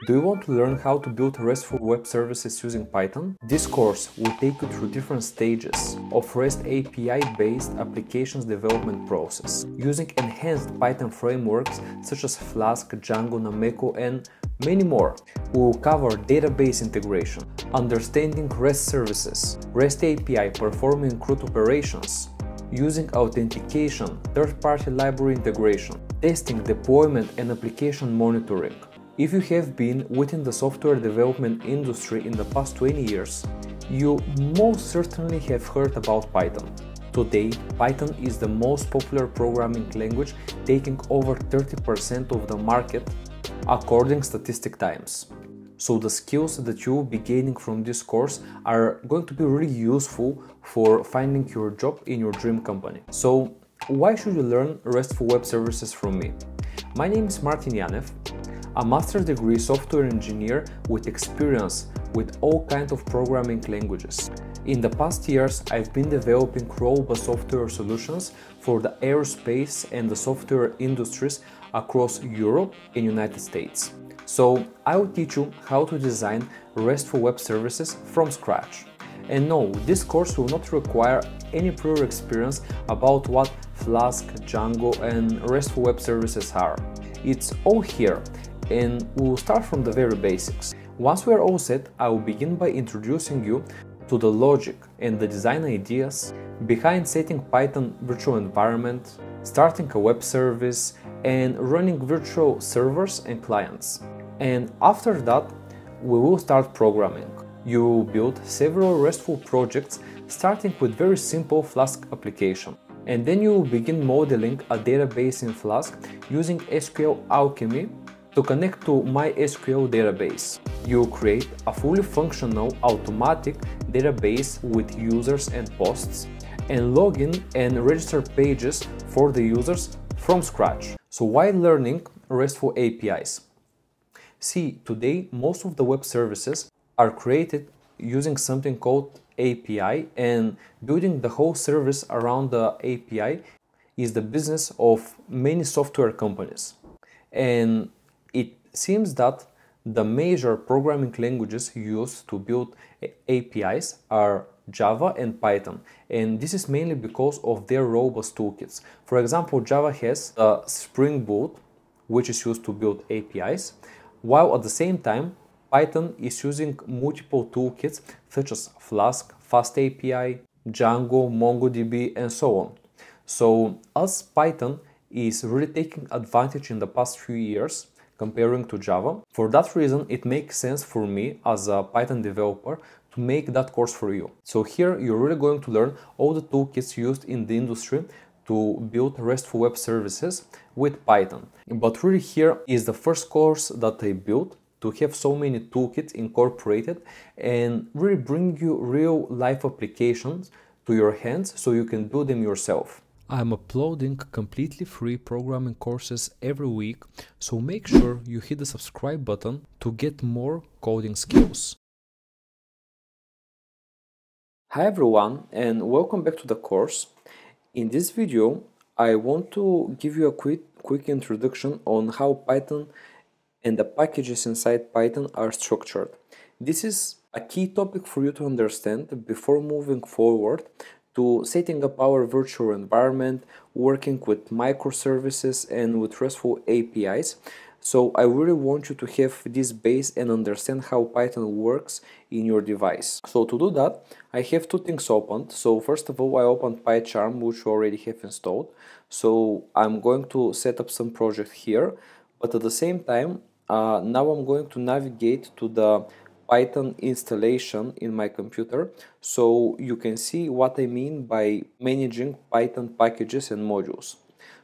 Do you want to learn how to build RESTful web services using Python? This course will take you through different stages of REST API-based applications development process, using enhanced Python frameworks such as Flask, Django, Nameko, and many more. We will cover database integration, understanding REST services, REST API performing CRUD operations, using authentication, third-party library integration, testing, deployment, and application monitoring. If you have been within the software development industry in the past 20 years, you most certainly have heard about Python. Today, Python is the most popular programming language, taking over 30% of the market, according to Statistic Times. So the skills that you will be gaining from this course are going to be really useful for finding your job in your dream company. So why should you learn RESTful web services from me? My name is mpyanev, a master's degree software engineer with experience with all kinds of programming languages. In the past years, I've been developing robust software solutions for the aerospace and the software industries across Europe and United States. So I will teach you how to design RESTful web services from scratch. And no, this course will not require any prior experience about what Flask, Django, and RESTful web services are. It's all here, and we'll start from the very basics. Once we are all set, I will begin by introducing you to the logic and the design ideas behind setting Python virtual environment, starting a web service, and running virtual servers and clients. And after that, we will start programming. You will build several RESTful projects starting with very simple Flask application. And then you will begin modeling a database in Flask using SQLAlchemy to connect to MySQL database. You will create a fully functional automatic database with users and posts, and login and register pages for the users from scratch. So why learning RESTful APIs? See, today most of the web services are created using something called API, and building the whole service around the API is the business of many software companies. And it seems that the major programming languages used to build APIs are Java and Python, and this is mainly because of their robust toolkits. For example, Java has a Spring Boot, which is used to build APIs, while at the same time Python is using multiple toolkits such as Flask, FastAPI, Django, MongoDB, and so on. So as Python is really taking advantage in the past few years comparing to Java, for that reason it makes sense for me as a Python developer to make that course for you. So here you're really going to learn all the toolkits used in the industry to build RESTful web services with Python. But really here is the first course that I built to have so many toolkits incorporated and really bring you real life applications to your hands so you can build them yourself. I'm uploading completely free programming courses every week, so make sure you hit the subscribe button to get more coding skills. Hi everyone, and welcome back to the course. In this video, I want to give you a quick introduction on how Python and the packages inside Python are structured. This is a key topic for you to understand before moving forward to setting up our virtual environment, working with microservices and with RESTful APIs. So I really want you to have this base and understand how Python works in your device. So to do that, I have two things opened. So first of all, I opened PyCharm, which you already have installed. So I'm going to set up some project here, but at the same time, now I'm going to navigate to the Python installation in my computer so you can see what I mean by managing Python packages and modules.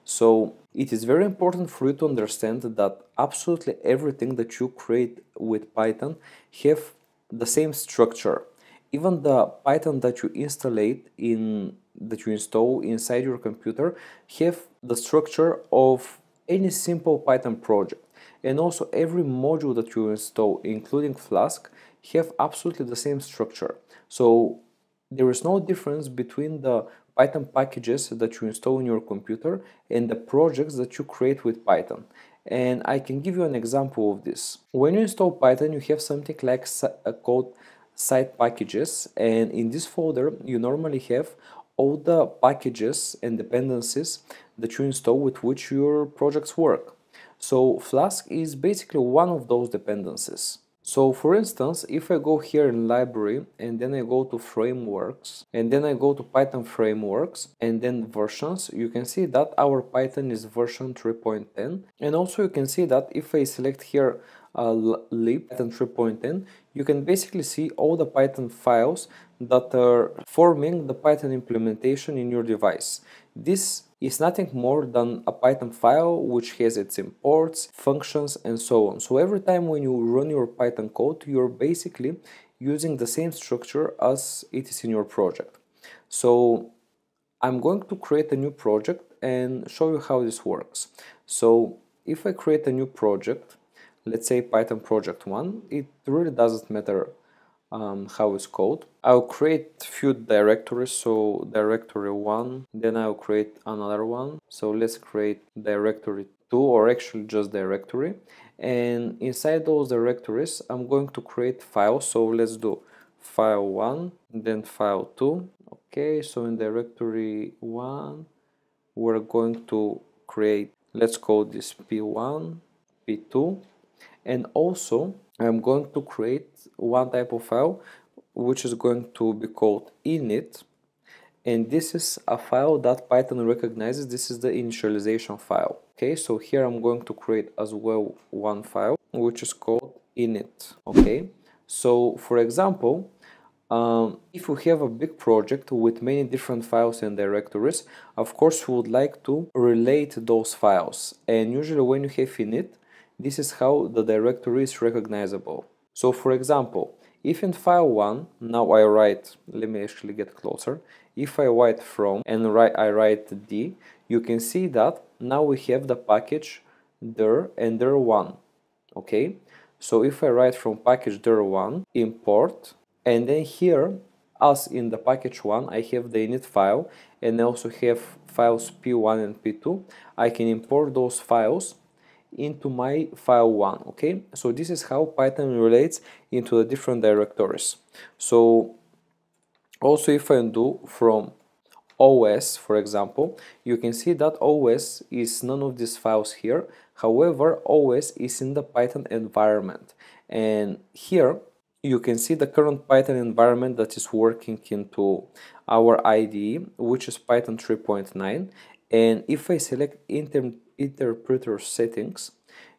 So it is very important for you to understand that absolutely everything that you create with Python have the same structure. Even the Python that you install inside your computer have the structure of any simple Python project. And also every module that you install, including Flask, have absolutely the same structure. So there is no difference between the Python packages that you install in your computer and the projects that you create with Python. And I can give you an example of this. When you install Python, you have something like called side packages, and in this folder you normally have all the packages and dependencies that you install with which your projects work. So Flask is basically one of those dependencies. So for instance, if I go here in library and then I go to frameworks and then I go to Python frameworks and then versions, you can see that our Python is version 3.10. And also you can see that if I select here lib Python 3.10, you can basically see all the Python files that are forming the Python implementation in your device. This is nothing more than a Python file which has its imports, functions, and so on. So every time when you run your Python code, you're basically using the same structure as it is in your project. So I'm going to create a new project and show you how this works. So if I create a new project, let's say Python project 1, it really doesn't matter how it's called. I'll create few directories, so directory 1, then I'll create another one. So let's create directory 2, or actually just directory. And inside those directories, I'm going to create files. So let's do file 1, then file 2. Okay, so in directory 1, we're going to create, let's call this P1, P2. And also I'm going to create one type of file which is going to be called init, and this is a file that Python recognizes. This is the initialization file. Okay, so here I'm going to create as well one file which is called init. Okay, so for example, if we have a big project with many different files and directories, of course we would like to relate those files, and usually when you have init, this is how the directory is recognizable. So for example, if in file 1, now I write, let me actually get closer, if I write from and I write D, you can see that now we have the package dir and dir1. Okay, so if I write from package dir1, import, and then here, as in the package 1, I have the init file and I also have files P1 and P2, I can import those files into my file 1. Okay, so this is how Python relates into the different directories. So also if I do from OS, for example, you can see that OS is none of these files here. However, OS is in the Python environment, and here you can see the current Python environment that is working into our IDE, which is Python 3.9. And if I select interpreter settings,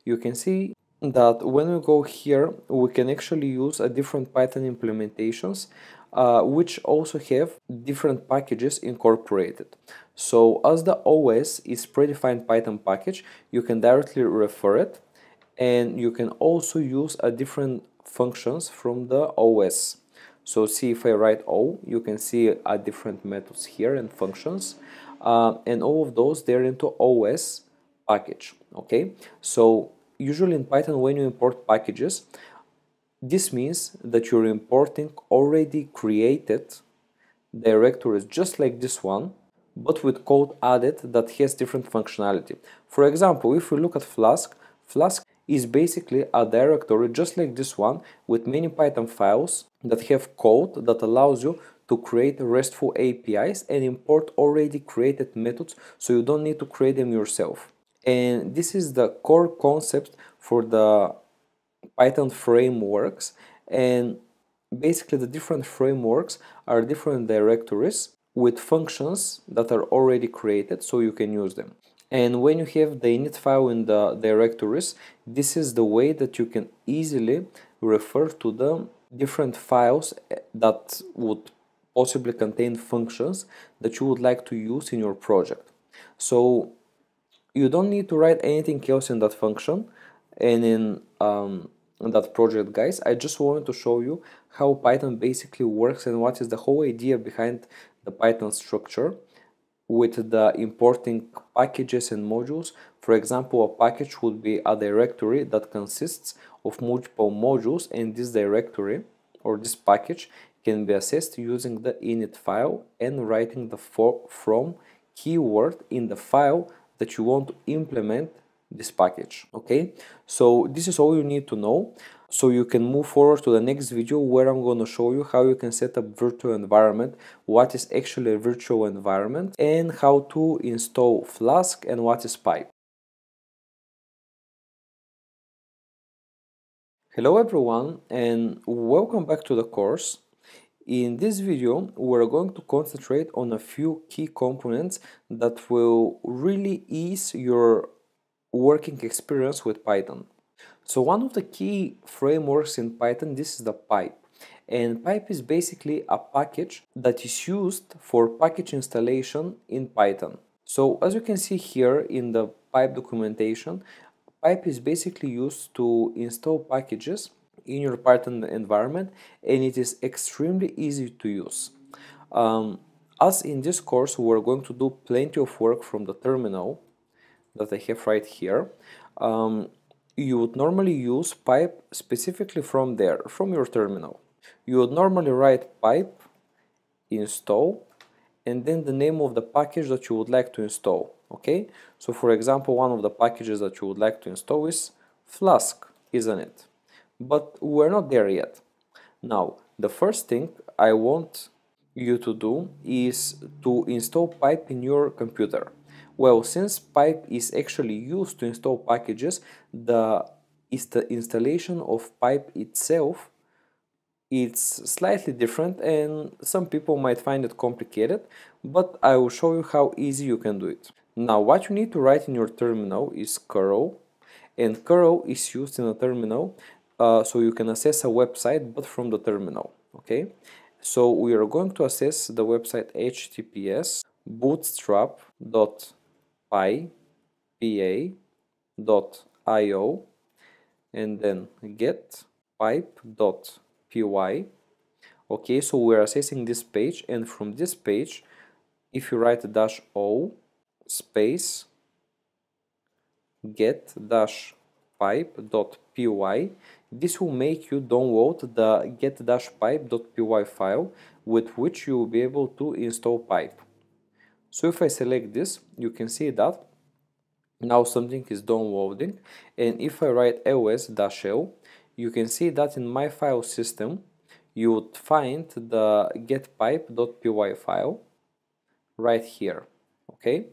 you can see that when we go here, we can actually use a different Python implementations, which also have different packages incorporated. So as the OS is predefined Python package, you can directly refer it, and you can also use a different functions from the OS. So see, if I write O, you can see different methods here and functions, and all of those they're into OS package. Okay, so usually in Python when you import packages, this means that you're importing already created directories just like this one, but with code added that has different functionality. For example, if we look at Flask, Flask is basically a directory just like this one with many Python files that have code that allows you to create RESTful APIs and import already created methods, so you don't need to create them yourself. And this is the core concept for the Python frameworks, and basically the different frameworks are different directories with functions that are already created, so you can use them. And when you have the init file in the directories, this is the way that you can easily refer to the different files that would possibly contain functions that you would like to use in your project. So you don't need to write anything else in that function and in that project, guys. I just wanted to show you how Python basically works and what is the whole idea behind the Python structure with the importing packages and modules. For example, a package would be a directory that consists of multiple modules, and this directory or this package can be accessed using the init file and writing the from keyword in the file that you want to implement this package. Okay, so this is all you need to know. So you can move forward to the next video where I'm going to show you how you can set up virtual environment, what is actually a virtual environment, and how to install Flask and what is pipe. Hello everyone and welcome back to the course. In this video, we're going to concentrate on a few key components that will really ease your working experience with Python. So one of the key frameworks in Python, this is the pipe. And pipe is basically a package that is used for package installation in Python. So as you can see here in the pipe documentation, pipe is basically used to install packages in your Python environment, and it is extremely easy to use. As in this course, we're going to do plenty of work from the terminal that I have right here. You would normally use pipe specifically from there, from your terminal. You would normally write pipe install and then the name of the package that you would like to install. Okay, so for example, one of the packages that you would like to install is Flask, isn't it? But we're not there yet. Now, the first thing I want you to do is to install pipe in your computer. Well, since pipe is actually used to install packages, the installation of pipe itself, it's slightly different and some people might find it complicated, but I will show you how easy you can do it. Now, what you need to write in your terminal is curl, and curl is used in a terminal so you can access a website but from the terminal. Okay, so we are going to access the website https bootstrap.py.io and then get pipe.py. Okay, so we're accessing this page, and from this page, if you write -o space get-pipe.py, this will make you download the get-pipe.py file with which you will be able to install pipe. So if I select this, you can see that now something is downloading, and if I write ls-l, you can see that in my file system you would find the getpipe.py file right here. Okay,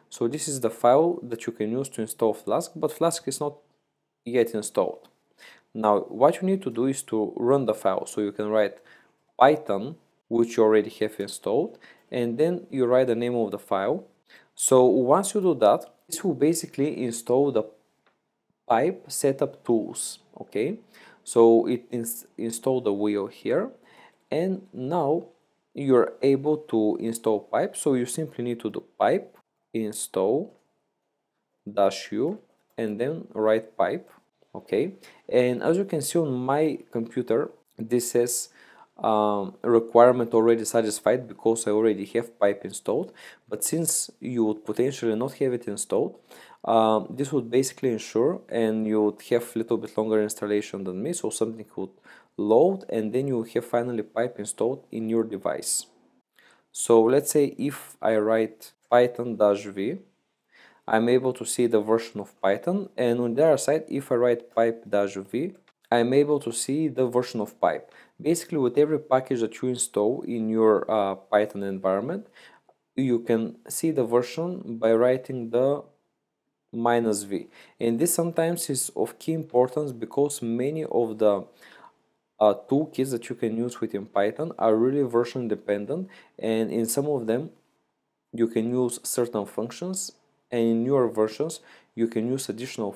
so this is the file that you can use to install Flask, but Flask is not yet installed. Now what you need to do is to run the file, so you can write Python, which you already have installed, and then you write the name of the file. So once you do that, this will basically install the pipe setup tools. Okay, so it install the wheel here, and now you're able to install pipe. So you simply need to do pipe install -u and then write pipe. Okay, and as you can see on my computer, this says requirement already satisfied because I already have pipe installed. But since you would potentially not have it installed, this would basically ensure, and you would have a little bit longer installation than me, so something would load and then you have finally pipe installed in your device. So let's say if I write python-v, I'm able to see the version of Python, and on the other side, if I write pipe-v, I'm able to see the version of pipe. Basically, with every package that you install in your Python environment, you can see the version by writing the -v. And this sometimes is of key importance because many of the toolkits that you can use within Python are really version dependent, and in some of them you can use certain functions, and in newer versions you can use additional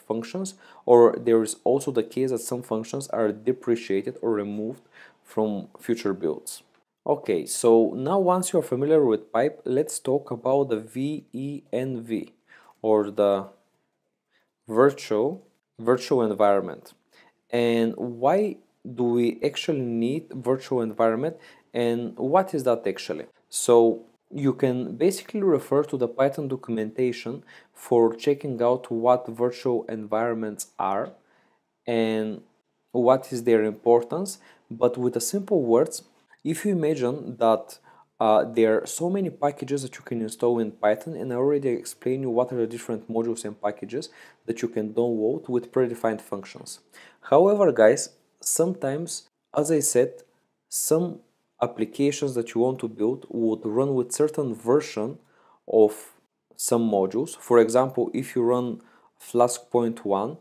functions, or there is also the case that some functions are depreciated or removed from future builds. Okay, so now once you're familiar with pipe, let's talk about the VENV, or the virtual environment. And why do we actually need virtual environment, and what is that actually? So you can basically refer to the Python documentation for checking out what virtual environments are and what is their importance. But with the simple words, if you imagine that there are so many packages that you can install in Python, and I already explained you what are the different modules and packages that you can download with predefined functions. However, guys, sometimes, as I said, some applications that you want to build would run with certain version of some modules. For example, if you run Flask.1,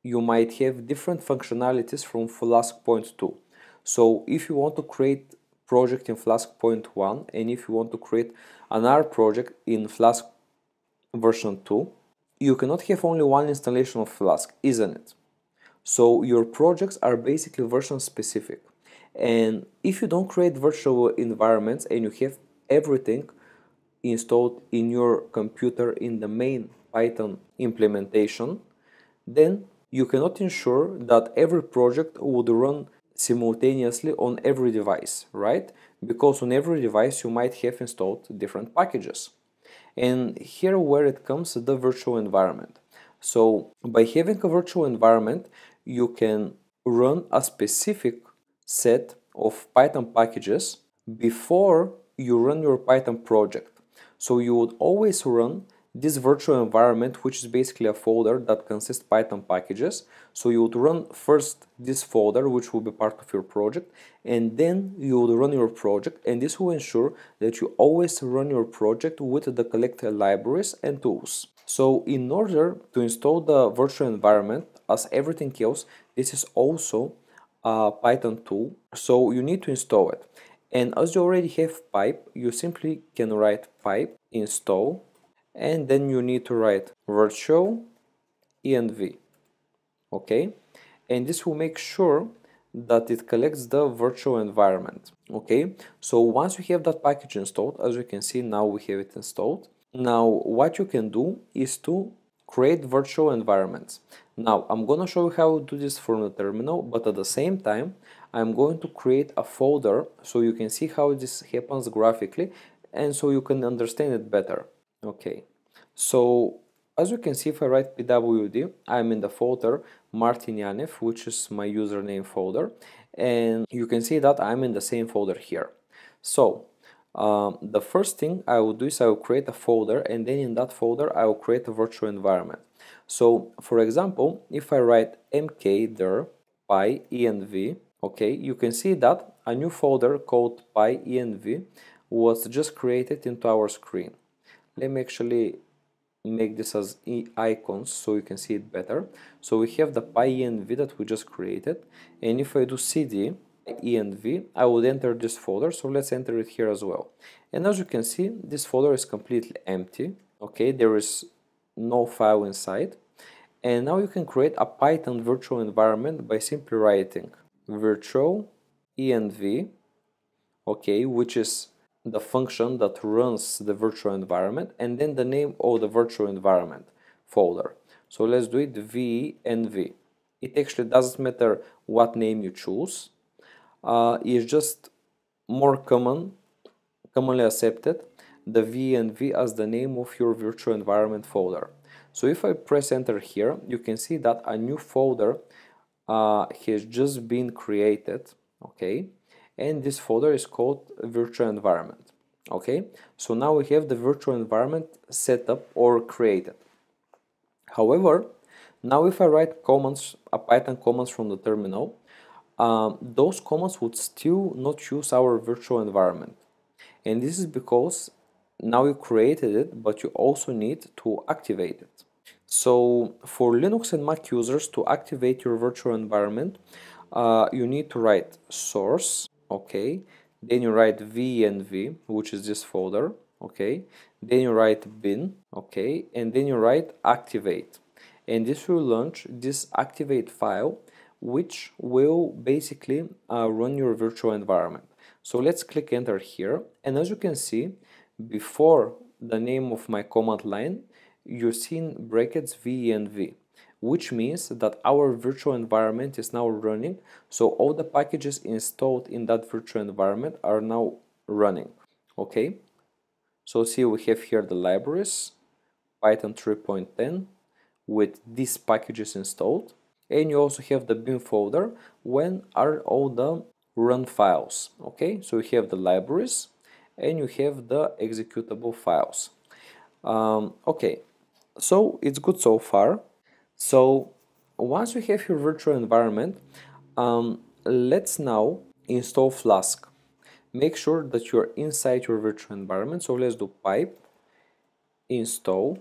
you might have different functionalities from Flask.2. So if you want to create project in Flask.1 and if you want to create another project in Flask version 2, you cannot have only one installation of Flask, isn't it? So your projects are basically version specific. And if you don't create virtual environments and you have everything installed in your computer in the main Python implementation, then you cannot ensure that every project would run simultaneously on every device, right? Because on every device you might have installed different packages. And here where it comes the virtual environment. So by having a virtual environment, you can run a specific set of Python packages before you run your Python project. So you would always run this virtual environment, which is basically a folder that consists Python packages. So you would run first this folder, which will be part of your project, and then you would run your project, and this will ensure that you always run your project with the collected libraries and tools. So in order to install the virtual environment, as everything else, this is also a Python tool, so you need to install it. And as you already have pipe, you simply can write pipe install, and then you need to write virtual env, okay? And this will make sure that it collects the virtual environment, okay? So once you have that package installed, as you can see now we have it installed. Now what you can do is to create virtual environments. Now I'm gonna show you how to do this from the terminal, but at the same time I'm going to create a folder so you can see how this happens graphically and so you can understand it better. Okay, so as you can see, if I write pwd, I'm in the folder mpyanev, which is my username folder, and you can see that I'm in the same folder here. So the first thing I will do is I will create a folder, and then in that folder I will create a virtual environment. So for example, if I write mkdir pyenv, okay, you can see that a new folder called pyenv was just created into our screen. Let me actually make this as icons so you can see it better. So we have the pyenv that we just created, and if I do cd env, I would enter this folder, so let's enter it here as well. And as you can see, this folder is completely empty, okay, there is no file inside. And now you can create a Python virtual environment by simply writing virtual env, okay, which is the function that runs the virtual environment, and then the name of the virtual environment folder. So let's do it venv. It actually doesn't matter what name you choose. It's just more commonly accepted, the venv as the name of your virtual environment folder. So if I press enter here, you can see that a new folder has just been created, okay, and this folder is called virtual environment, okay. So now we have the virtual environment set up or created. However, now if I write commands, Python commands from the terminal, those commands would still not use our virtual environment, and this is because now you created it, but you also need to activate it. So for Linux and Mac users, to activate your virtual environment, you need to write source, okay, then you write venv, which is this folder, okay, then you write bin, okay, and then you write activate, and this will launch this activate file, which will basically run your virtual environment. So let's click enter here, and as you can see, before the name of my command line, you see in brackets venv, which means that our virtual environment is now running, so all the packages installed in that virtual environment are now running, okay. So see, we have here the libraries, Python 3.10 with these packages installed, and you also have the bin folder when are all the run files, okay. So we have the libraries, and you have the executable files. Okay, so it's good so far. So once you have your virtual environment, let's now install Flask. Make sure that you're inside your virtual environment. So let's do pipe install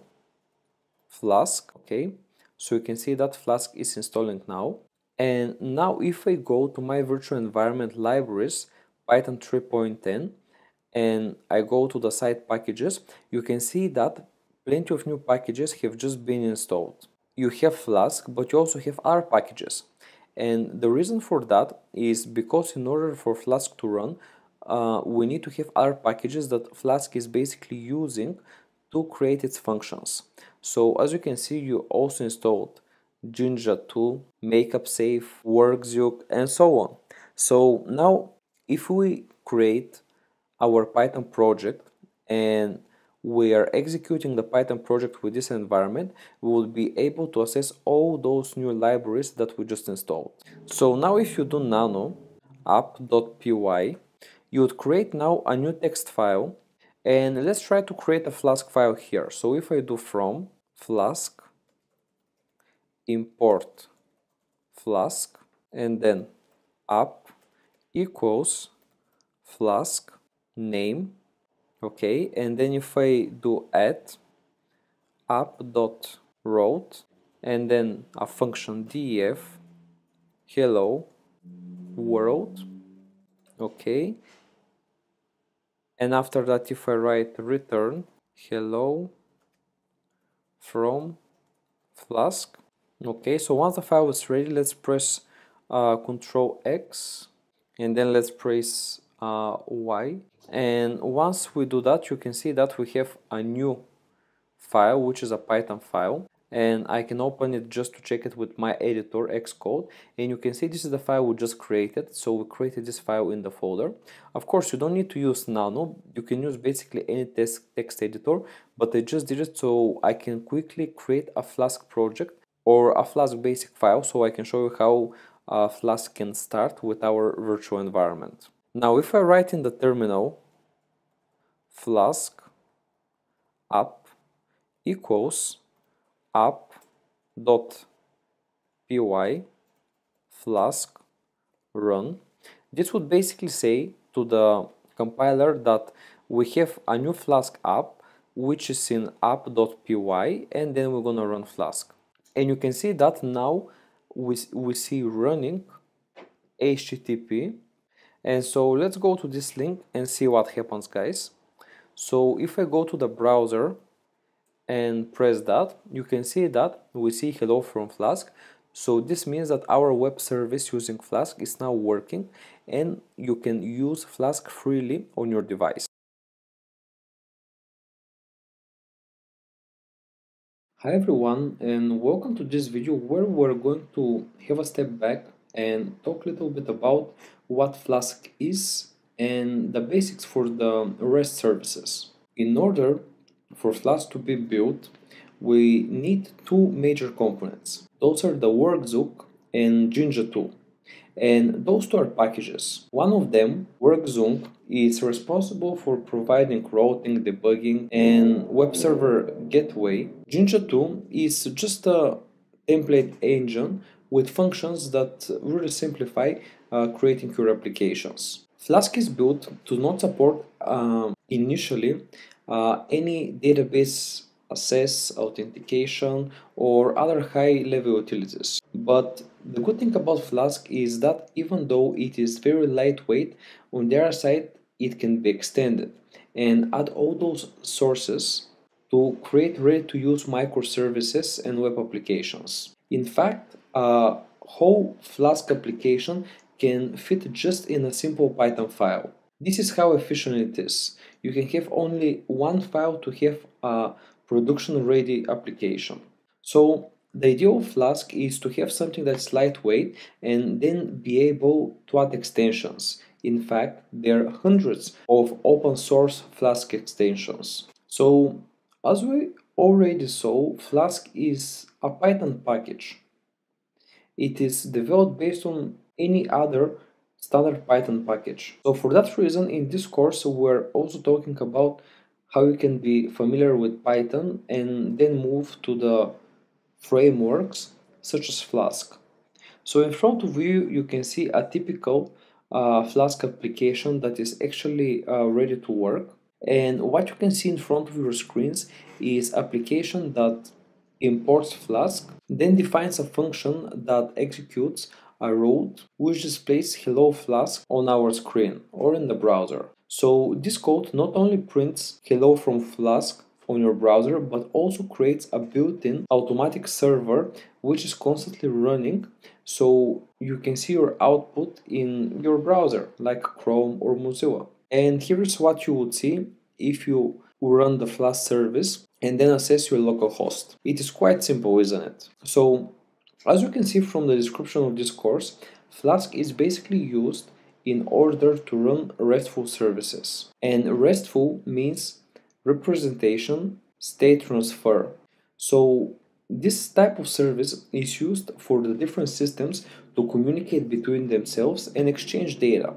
Flask. Okay, so you can see that Flask is installing now. And now if I go to my virtual environment libraries, Python 3.10, and I go to the site packages, you can see that plenty of new packages have just been installed. You have Flask, but you also have other packages. And the reason for that is because in order for Flask to run, we need to have other packages that Flask is basically using to create its functions. So as you can see, you also installed Jinja2, Makeup Safe, Workzook, and so on. So now if we create our Python project and we are executing the Python project with this environment, we will be able to access all those new libraries that we just installed. So now if you do nano app.py, you would create now a new text file, and let's try to create a Flask file here. So if I do from Flask import Flask and then app equals Flask name, okay, and then if I do add app.route and then a function def hello world, okay, and after that if I write return hello from Flask, okay, so once the file is ready, let's press Ctrl X and then let's press Y, and once we do that, you can see that we have a new file, which is a Python file, and I can open it just to check it with my editor Xcode, and you can see this is the file we just created. So we created this file in the folder. Of course, you don't need to use nano, you can use basically any text editor, but I just did it so I can quickly create a Flask project or a Flask basic file, so I can show you how Flask can start with our virtual environment. Now if I write in the terminal Flask app equals app.py Flask run, this would basically say to the compiler that we have a new Flask app which is in app.py, and then we're gonna run Flask. And you can see that now we see running HTTP. And so let's go to this link and see what happens, guys. So if I go to the browser and press that, you can see that we see hello from Flask. So this means that our web service using Flask is now working, and you can use Flask freely on your device. Hi everyone, and welcome to this video where we're going to have a step back and talk a little bit about what Flask is and the basics for the REST services. In order for Flask to be built, we need two major components. Those are the Workzook and Jinja2. And those two are packages. One of them, Workzook, is responsible for providing routing, debugging, and web server gateway. Jinja2 is just a template engine with functions that really simplify creating your applications. Flask is built to not support initially any database access, authentication, or other high-level utilities. But the good thing about Flask is that even though it is very lightweight, on the other side it can be extended and add all those sources to create ready-to-use microservices and web applications. In fact, a whole Flask application can fit just in a simple Python file. This is how efficient it is. You can have only one file to have a production-ready application. So the idea of Flask is to have something that's lightweight and then be able to add extensions. In fact, there are hundreds of open source Flask extensions. So as we already saw, Flask is a Python package. It is developed based on any other standard Python package. So for that reason, in this course, we're also talking about how you can be familiar with Python and then move to the frameworks such as Flask. So in front of you, you can see a typical Flask application that is actually ready to work. And what you can see in front of your screens is application that imports Flask, then defines a function that executes a route which displays hello Flask on our screen or in the browser. So this code not only prints hello from Flask on your browser, but also creates a built-in automatic server which is constantly running, so you can see your output in your browser like Chrome or Mozilla. And here's what you would see if you run the Flask service and then access your local host. It is quite simple, isn't it? So as you can see from the description of this course, Flask is basically used in order to run RESTful services. And RESTful means representation state transfer. So this type of service is used for the different systems to communicate between themselves and exchange data.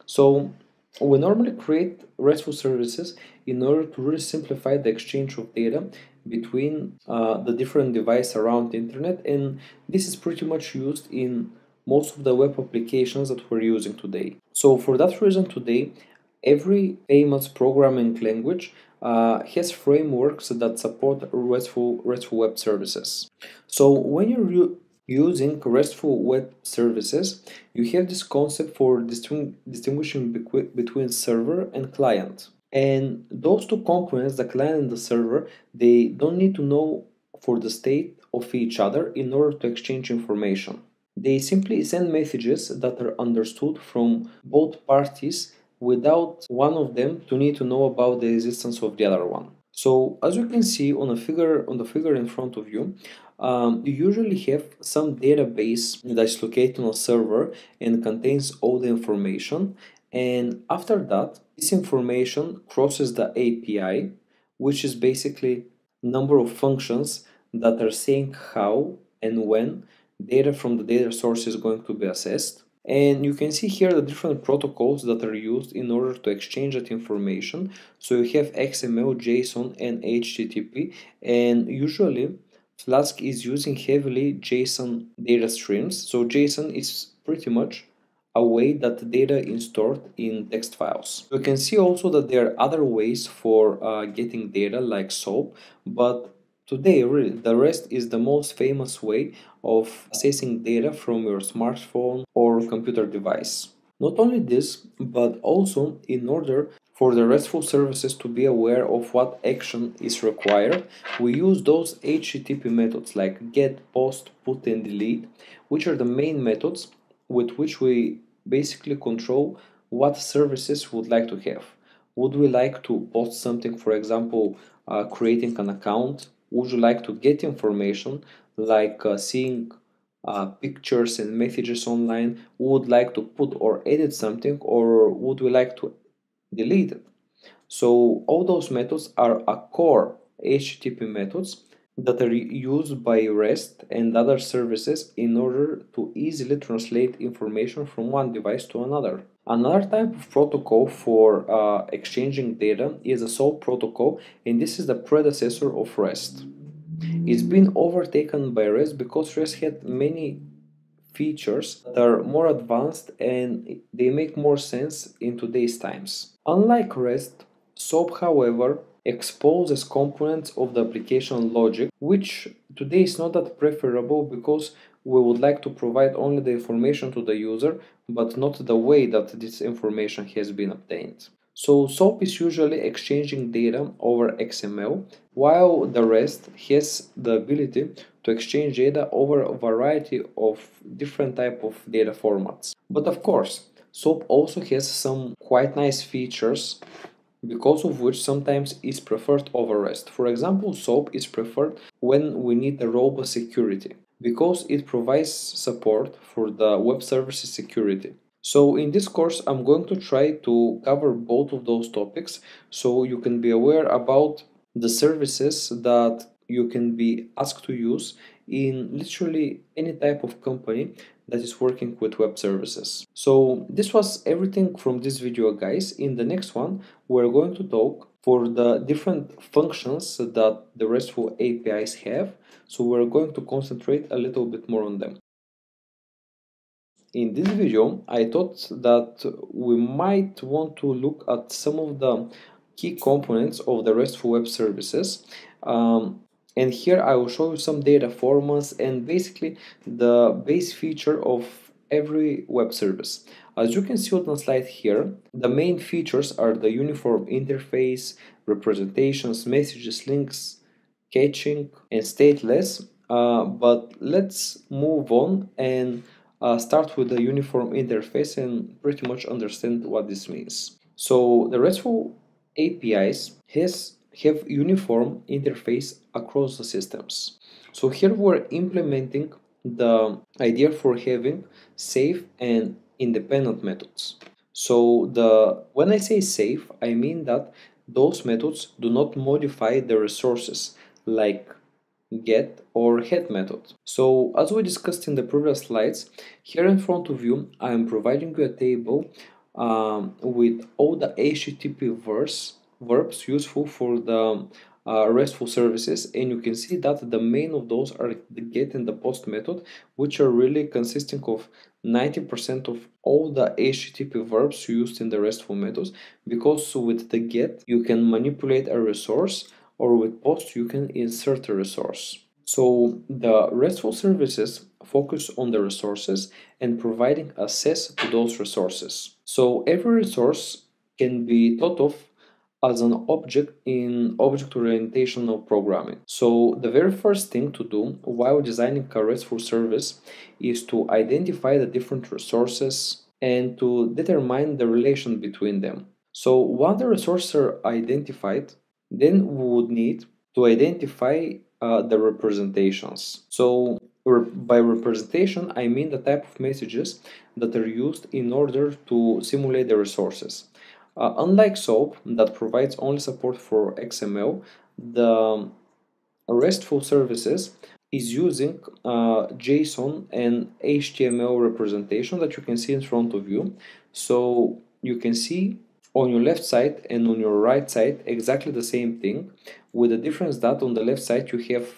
So we normally create RESTful services in order to really simplify the exchange of data between the different devices around the internet, and this is pretty much used in most of the web applications that we're using today. So for that reason today, every famous programming language has frameworks that support RESTful web services. So when you're using RESTful web services, you have this concept for distinguishing between server and client. And those two components, the client and the server, they don't need to know for the state of each other in order to exchange information. They simply send messages that are understood from both parties without one of them to need to know about the existence of the other one. So as you can see on the figure in front of you, you usually have some database that is located on a server and contains all the information. And after that, this information crosses the API, which is basically number of functions that are saying how and when data from the data source is going to be accessed. And you can see here the different protocols that are used in order to exchange that information. So you have XML, JSON, and HTTP, and usually Flask is using heavily JSON data streams. So JSON is pretty much a way that the data is stored in text files. You can see also that there are other ways for getting data like SOAP, but today really the REST is the most famous way of accessing data from your smartphone or computer device. Not only this, but also in order for the RESTful services to be aware of what action is required, we use those HTTP methods like get, post, put, and delete, which are the main methods with which we basically control what services we would like to have. Would we like to post something, for example, creating an account? Would you like to get information like seeing pictures and messages online? Would like to put or edit something, or would we like to delete it? So all those methods are a core HTTP methods that are used by REST and other services in order to easily translate information from one device to another. Another type of protocol for exchanging data is a SOAP protocol, and this is the predecessor of REST. It's been overtaken by REST because REST had many features that are more advanced and they make more sense in today's times. Unlike REST, SOAP, however, exposes components of the application logic, which today is not that preferable because we would like to provide only the information to the user, but not the way that this information has been obtained. So SOAP is usually exchanging data over XML, while the REST has the ability to exchange data over a variety of different type of data formats. But of course, SOAP also has some quite nice features because of which sometimes is preferred over REST. For example, SOAP is preferred when we need a robust security because it provides support for the web services security. So in this course, I'm going to try to cover both of those topics so you can be aware about the services that you can be asked to use in literally any type of company that is working with web services. So this was everything from this video, guys. In the next one, we're going to talk for the different functions that the RESTful APIs have. So we're going to concentrate a little bit more on them. In this video, I thought that we might want to look at some of the key components of the RESTful web services. And here I will show you some data formats and basically the base feature of every web service. As you can see on the slide here, the main features are the uniform interface, representations, messages, links, caching, and stateless. But let's move on and start with the uniform interface and pretty much understand what this means. So the RESTful APIs have uniform interface across the systems. So here we're implementing the idea for having safe and independent methods. So when I say safe, I mean that those methods do not modify the resources like get or head method. So as we discussed in the previous slides, here in front of you I am providing you a table with all the HTTP verbs useful for the RESTful services, and you can see that the main of those are the get and the post method, which are really consisting of 90% of all the HTTP verbs used in the RESTful methods, because with the get you can manipulate a resource, or with post you can insert a resource. So the RESTful services focus on the resources and providing access to those resources. So every resource can be thought of as an object in object orientational programming. So the very first thing to do while designing a RESTful service is to identify the different resources and to determine the relation between them. So once the resources are identified, then we would need to identify the representations. So by representation, I mean the type of messages that are used in order to simulate the resources. Unlike SOAP, that provides only support for XML, the RESTful services is using JSON and HTML representation that you can see in front of you. So you can see on your left side and on your right side exactly the same thing, with the difference that on the left side you have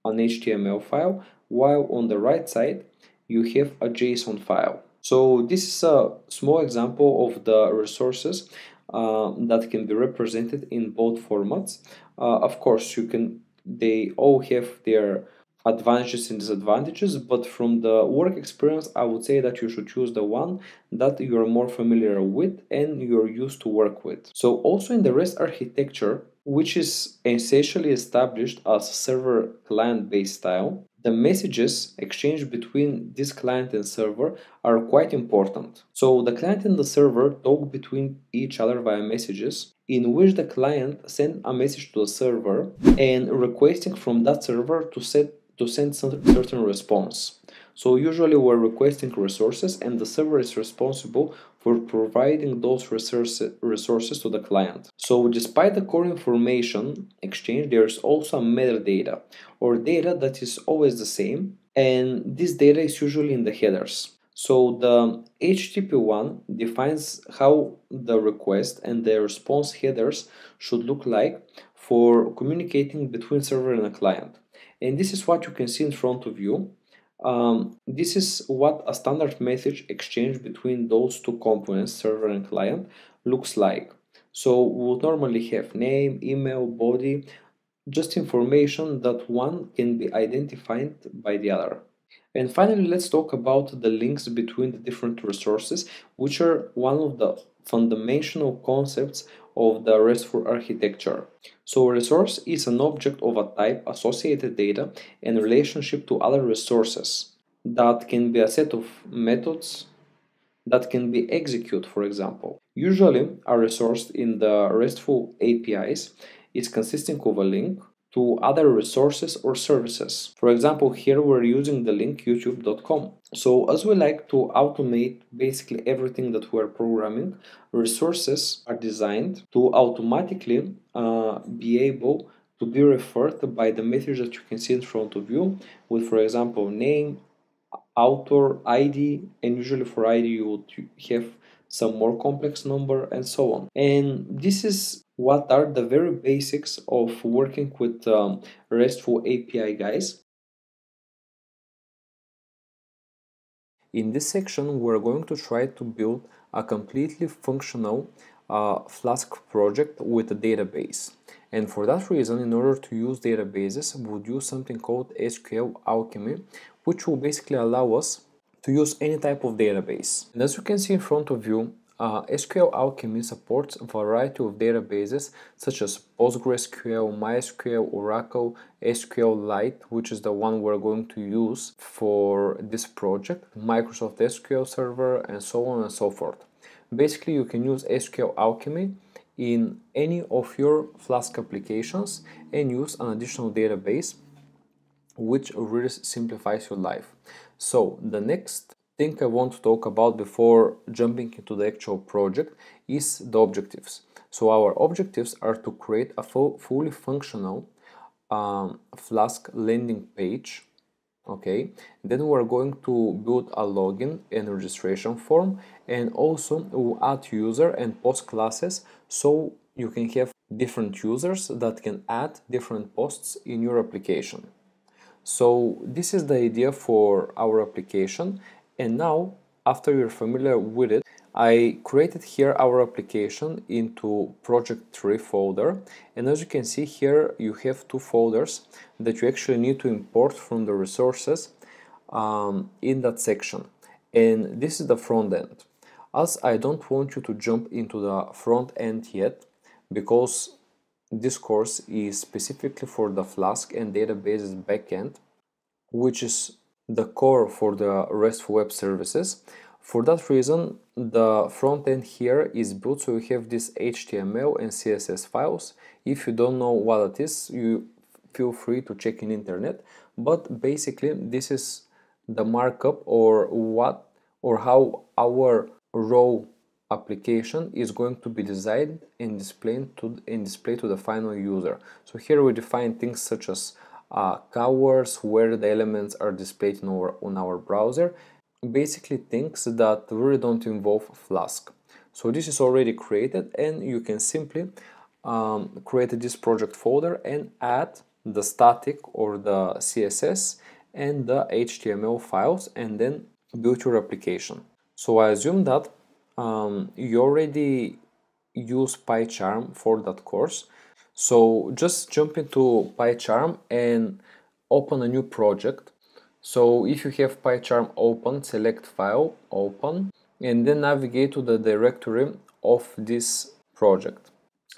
an HTML file, while on the right side you have a JSON file. So this is a small example of the resources that can be represented in both formats. Of course, they all have their advantages and disadvantages, but from the work experience, I would say that you should choose the one that you are more familiar with and you're used to work with. So also in the REST architecture, which is essentially established as server client-based style, the messages exchanged between this client and server are quite important. So the client and the server talk between each other via messages, in which the client sends a message to the server and requesting from that server to send some certain response. So usually we're requesting resources and the server is responsible for providing those resources to the client. So despite the core information exchange, there's also a metadata, or data that is always the same, and this data is usually in the headers. So the HTTP one defines how the request and the response headers should look like for communicating between server and a client. And this is what you can see in front of you. This is what a standard message exchange between those two components, server and client, looks like. So we would normally have name, email, body, just information that one can be identified by the other. And finally, let's talk about the links between the different resources, which are one of the fundamental concepts of the RESTful architecture. So a resource is an object of a type, associated data, and relationship to other resources. That can be a set of methods that can be executed, for example. Usually, a resource in the RESTful APIs is consisting of a link to other resources or services. For example, here we're using the link youtube.com. So as we like to automate basically everything that we're programming, resources are designed to automatically be able to be referred by the methods that you can see in front of you, with, for example, name, author, ID, and usually for ID you would have some more complex number and so on. And this is what are the very basics of working with RESTful API, guys. In this section, we're going to try to build a completely functional Flask project with a database. And for that reason, in order to use databases, we would use something called SQLAlchemy, which will basically allow us to use any type of database. And as you can see in front of you, SQLAlchemy supports a variety of databases such as PostgreSQL, MySQL, Oracle, SQLite, which is the one we're going to use for this project, Microsoft SQL Server, and so on and so forth. Basically, you can use SQLAlchemy in any of your Flask applications and use an additional database, which really simplifies your life. So the next thing I want to talk about before jumping into the actual project is the objectives. So our objectives are to create a fully functional Flask landing page. Okay, then we're going to build a login and registration form, and also we'll add user and post classes so you can have different users that can add different posts in your application. So this is the idea for our application, and now after you're familiar with it, I created here our application into project 3 folder, and as you can see here you have two folders that you actually need to import from the resources in that section, and this is the front end. As I don't want you to jump into the front end yet, because this course is specifically for the Flask and databases backend, which is the core for the RESTful web services. For that reason, the front end here is built so you have these HTML and CSS files. If you don't know what it is, you feel free to check in internet. But basically, this is the markup or how our raw application is going to be designed and displayed to the final user. So here we define things such as keywords, where the elements are displayed on our browser, basically things that really don't involve Flask. So this is already created, and you can simply create this project folder and add the static or the CSS and the HTML files, and then build your application. So I assume that you already use PyCharm for that course. So just jump into PyCharm and open a new project. So if you have PyCharm open, select File, Open, and then navigate to the directory of this project.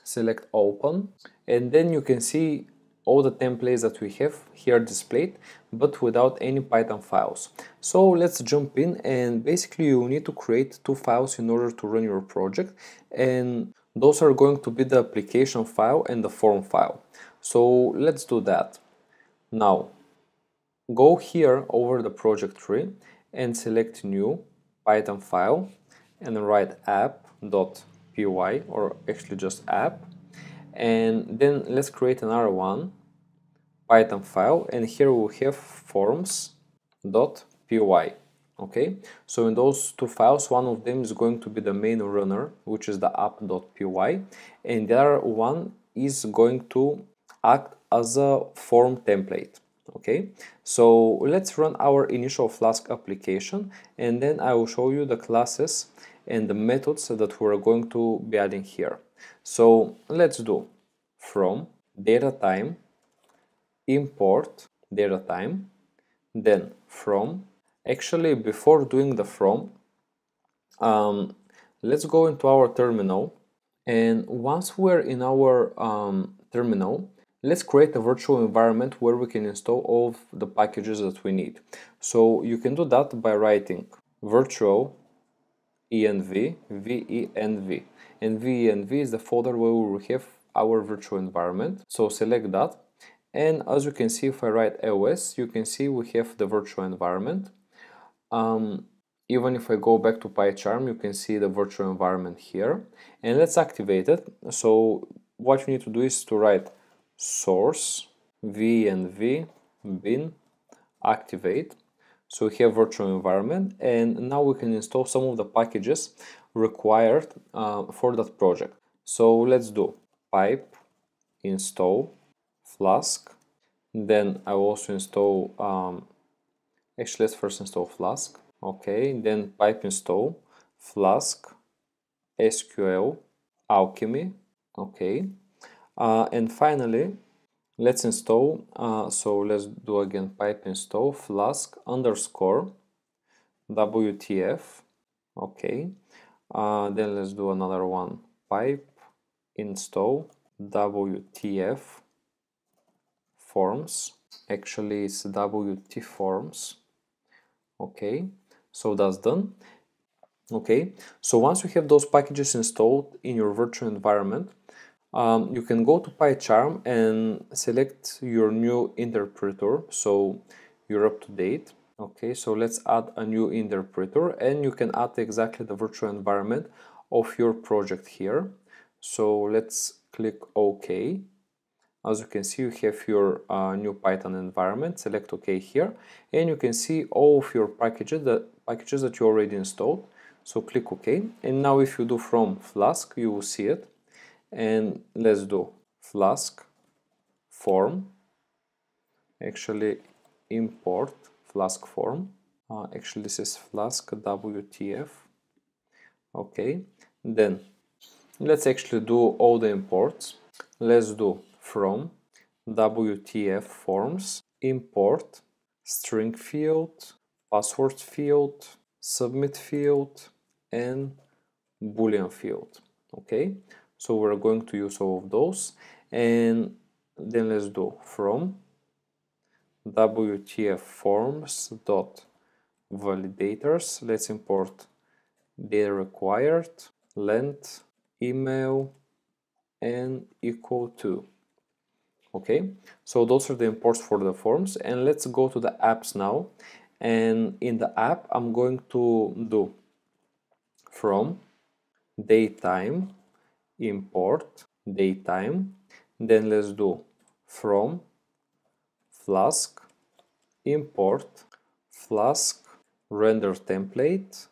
Select Open, and then you can see all the templates that we have here displayed, but without any Python files. So let's jump in, and basically you need to create two files in order to run your project, and those are going to be the application file and the form file. So let's do that. Now go here over the project tree and select new Python file and write app.py, or actually just app, and then let's create another one Python file, and here we'll have forms.py. Okay, so in those two files, one of them is going to be the main runner, which is the app.py, and the other one is going to act as a form template. Okay, so let's run our initial Flask application, and then I will show you the classes and the methods that we're going to be adding here. So let's do from DataTime, import DataTime, then from. Actually, before doing the from, let's go into our terminal, and once we're in our terminal, let's create a virtual environment where we can install all of the packages that we need. So you can do that by writing virtual env venv, and venv is the folder where we will have our virtual environment. So select that, and as you can see, if I write os, you can see we have the virtual environment. Even if I go back to PyCharm, you can see the virtual environment here, and let's activate it. So what you need to do is to write source v bin activate. So we have virtual environment, and now we can install some of the packages required for that project. So let's do pipe install Flask. Then I will also install actually let's first install Flask. Okay, then pipe install Flask SQLAlchemy. Okay, and finally let's install, so let's do again pipe install Flask underscore WTF. Okay, then let's do another one, pipe install WTF forms. Actually it's WT forms. Okay, so that's done. Okay, so once you have those packages installed in your virtual environment, you can go to PyCharm and select your new interpreter, so you're up to date. Okay, so let's add a new interpreter, and you can add exactly the virtual environment of your project here. So let's click OK. As you can see, you have your new Python environment. Select OK here, and you can see all of your packages that you already installed. So click OK, and now if you do from Flask, you will see it. And let's do Flask form. Actually, import Flask form. Actually, this is Flask WTF. Okay, then let's actually do all the imports. Let's do from WTF forms, import string field, password field, submit field, and boolean field. Okay, so we're going to use all of those, and then let's do from WTF forms dot validators. Let's import data required, length, email, and equal to. Okay, so those are the imports for the forms, and let's go to the apps now. And in the app, I'm going to do from datetime import datetime. Then let's do from Flask import Flask render template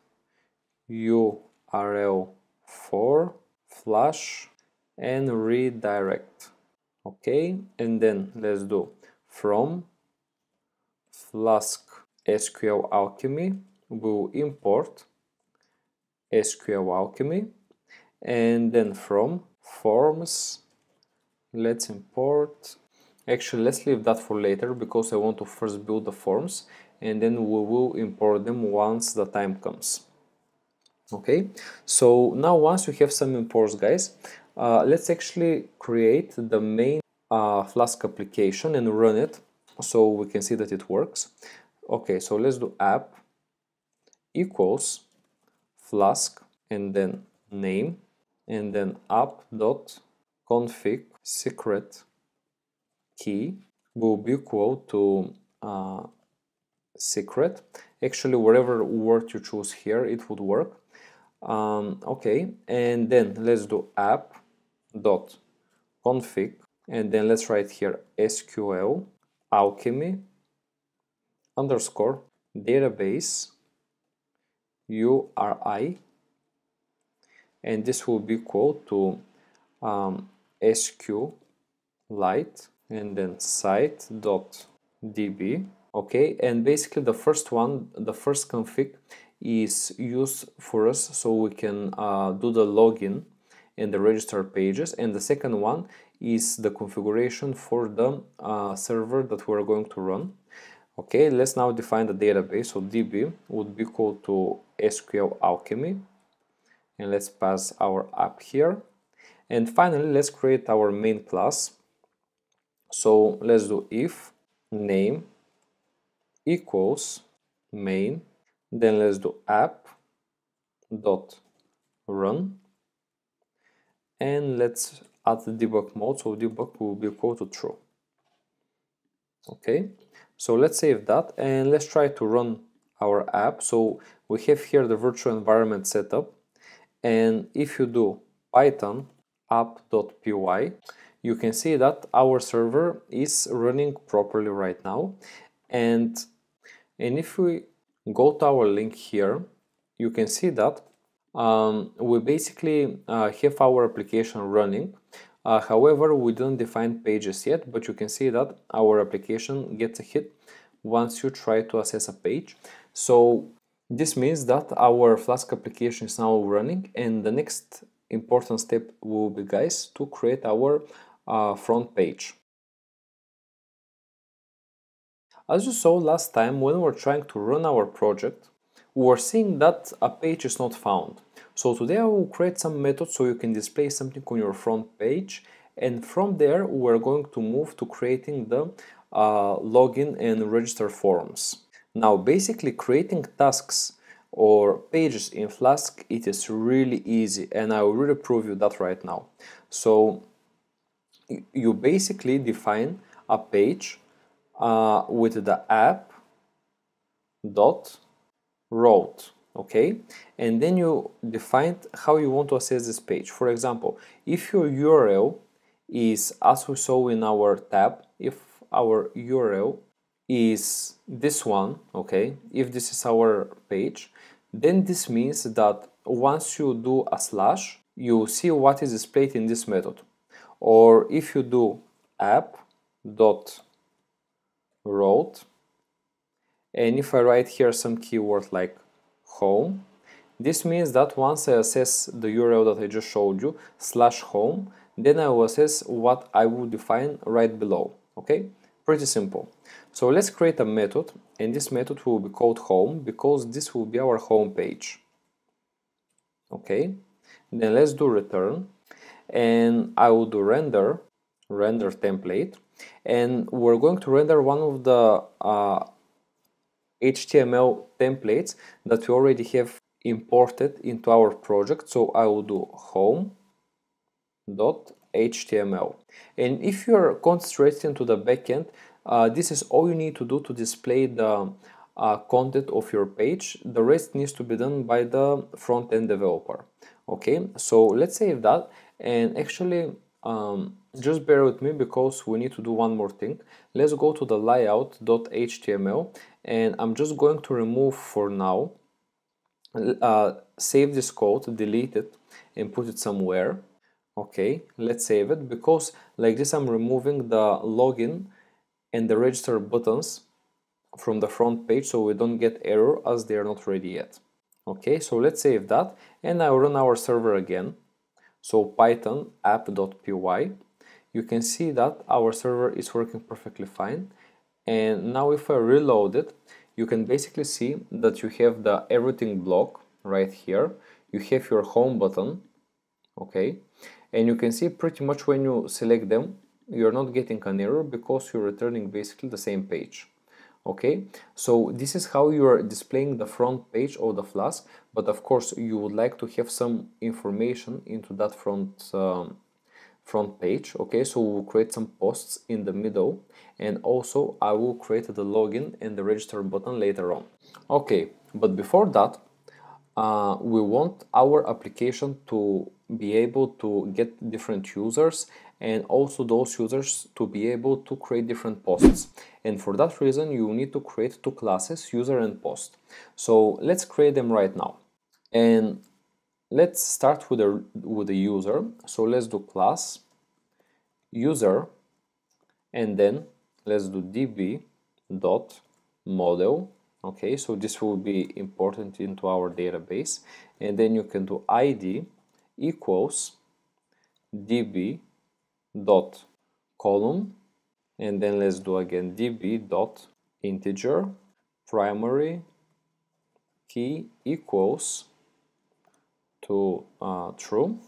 URL for flash and redirect. Okay, and then let's do from Flask SQLAlchemy, we'll import SQLAlchemy, and then from forms, let's import, actually let's leave that for later because I want to first build the forms, and then we will import them once the time comes. Okay, so now once you have some imports, guys, let's actually create the main Flask application and run it so we can see that it works. Okay, so let's do app equals Flask and then name and then app.config secret key will be equal to secret. Actually, whatever word you choose here, it would work. Okay, and then let's do app.config, and then let's write here SQLAlchemy underscore database URI, and this will be equal to SQLite and then site.db. Okay, and basically the first config is used for us so we can do the login and the register pages, and the second one is the configuration for the server that we're going to run. Okay, let's now define the database. So db would be equal to SQLAlchemy, and let's pass our app here. And finally, let's create our main class. So let's do if name equals main, then let's do app.run, and let's add the debug mode, so debug will be equal to true. Okay, so let's save that and let's try to run our app. So we have here the virtual environment setup, and if you do python app.py, you can see that our server is running properly right now. And if we go to our link here, you can see that we basically have our application running. However, we don't define pages yet, but you can see that our application gets a hit once you try to access a page. So this means that our Flask application is now running, and the next important step will be, guys, to create our front page. As you saw last time, when we were trying to run our project, we were seeing that a page is not found. So today I will create some methods so you can display something on your front page, and from there we're going to move to creating the login and register forms. Now, basically creating tasks or pages in Flask, it is really easy, and I will really prove you that right now. So you basically define a page with the app dot route, okay, and then you define how you want to access this page. For example, if your URL is, as we saw in our tab, if our URL is this one, okay, if this is our page, then this means that once you do a slash, you see what is displayed in this method. Or if you do app dot route, and if I write here some keyword like home, this means that once I access the URL that I just showed you, slash home, then I will access what I will define right below, okay? Pretty simple. So let's create a method, and this method will be called home because this will be our home page. Okay, then let's do return, and I will do render template, and we're going to render one of the HTML templates that we already have imported into our project. So I will do home.html, and if you're concentrating to the backend, this is all you need to do to display the content of your page. The rest needs to be done by the front-end developer. Okay, so let's save that, and actually just bear with me because we need to do one more thing. Let's go to the layout.html, and I'm just going to remove for now, save this code, delete it, and put it somewhere. Okay, let's save it, because like this I'm removing the login and the register buttons from the front page so we don't get error as they are not ready yet. Okay, so let's save that, and I'll run our server again. So Python app.py, you can see that our server is working perfectly fine. And now if I reload it, you can basically see that you have the everything block right here. You have your home button, okay, and you can see pretty much when you select them, you're not getting an error because you're returning basically the same page. Okay, so this is how you are displaying the front page of the Flask, but of course you would like to have some information into that front page. Okay, so we'll create some posts in the middle, and also I will create the login and the register button later on. Okay, but before that, we want our application to be able to get different users, and also those users to be able to create different posts. And for that reason, you need to create two classes, user and post. So let's create them right now. And let's start with the user. So let's do class user, and then let's do db.model. Okay, so this will be important into our database, and then you can do id equals db.column, and then let's do again db.integer primary key equals to true.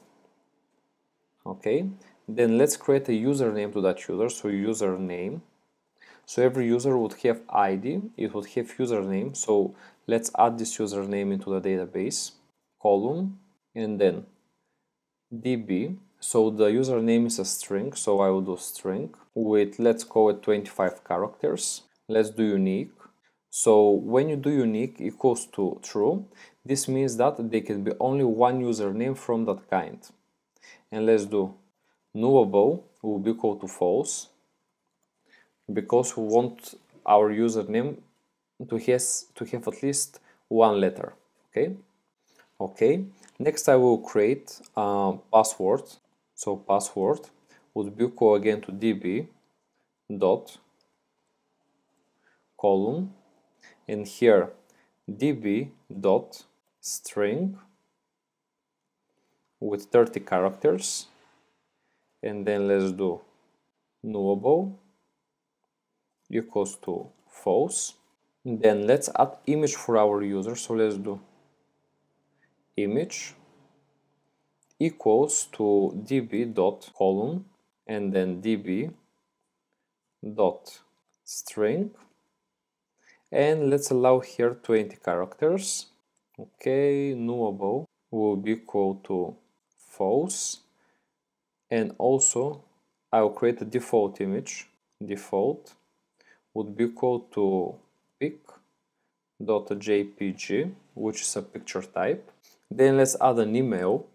Okay, then let's create a username to that user. So username, so every user would have ID, it would have username, so let's add this username into the database, column, and then db, so the username is a string, so I will do string with, let's call it 25 characters. Let's do unique. So when you do unique equals to true, this means that there can be only one username from that kind. And let's do nullable, will be equal to false, because we want our username to have at least one letter. Okay. Next I will create a password. So password would be equal again to db dot column, and here db dot string with 30 characters, and then let's do nullable equals to false. Then let's add image for our user, so let's do image equals to db dot column and then db dot string, and let's allow here 20 characters. Okay, nullable will be equal to false, and also I'll create a default image. Default would be equal to pic.jpg, which is a picture type. Then let's add an email.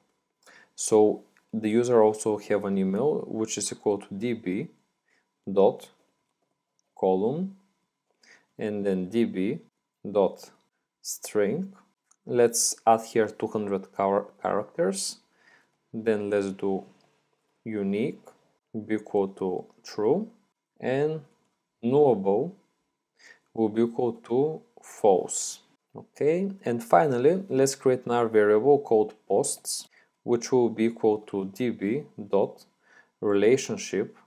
So the user also have an email, which is equal to db dot column and then db dot string. Let's add here 200 characters. Then let's do unique be equal to true, and nullable will be equal to false. Okay, and finally let's create another variable called posts, which will be equal to db dot relationship,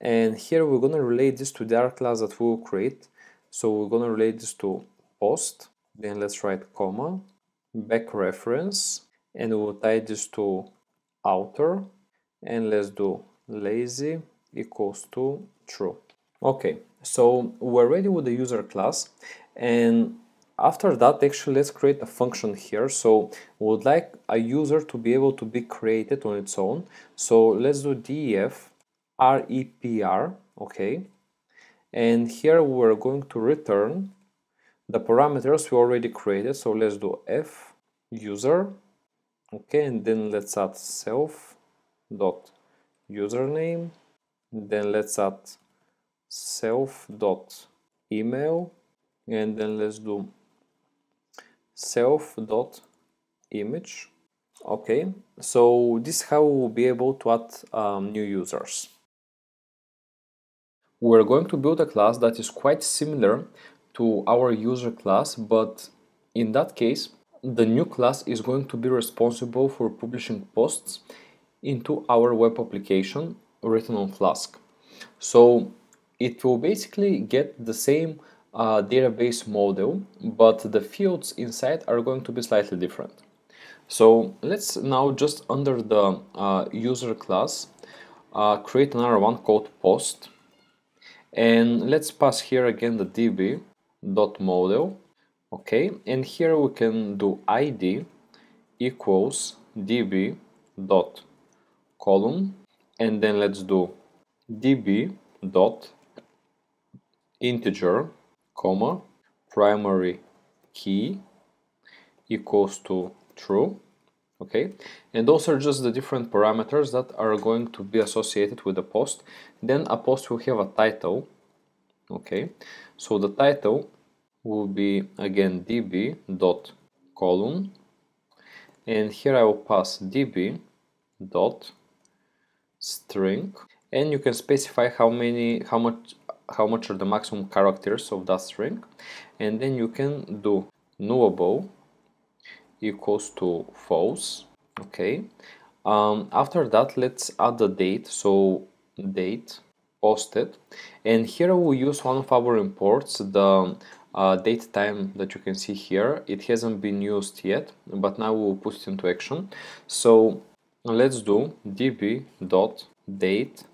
and here we're going to relate this to the other class that we will create. So we're going to relate this to post, then let's write comma, back reference, and we'll tie this to outer, and let's do lazy equals to true. Okay, so we're ready with the user class, and after that actually let's create a function here. So we would like a user to be able to be created on its own. So let's do def repr, okay, and here we're going to return the parameters we already created. So let's do f user, okay, and then let's add self dot username, then let's add self dot email, and then let's do self dot image. Okay, so this is how we'll be able to add new users. We're going to build a class that is quite similar to our user class, but in that case the new class is going to be responsible for publishing posts into our web application written on Flask. So it will basically get the same database model, but the fields inside are going to be slightly different. So let's now just under the user class create another one called post, and let's pass here again the db.model, okay, and here we can do id equals db.column, and then let's do db.integer, comma, primary key equals to true. Okay, and those are just the different parameters that are going to be associated with the post. Then a post will have a title. Okay, so the title will be again db.column, and here I will pass db.string, and you can specify how much are the maximum characters of that string, and then you can do nullable equals to false. Okay, after that let's add the date, so date posted, and here we'll use one of our imports, the date time that you can see here. It hasn't been used yet, but now we'll put it into action. So let's do db.date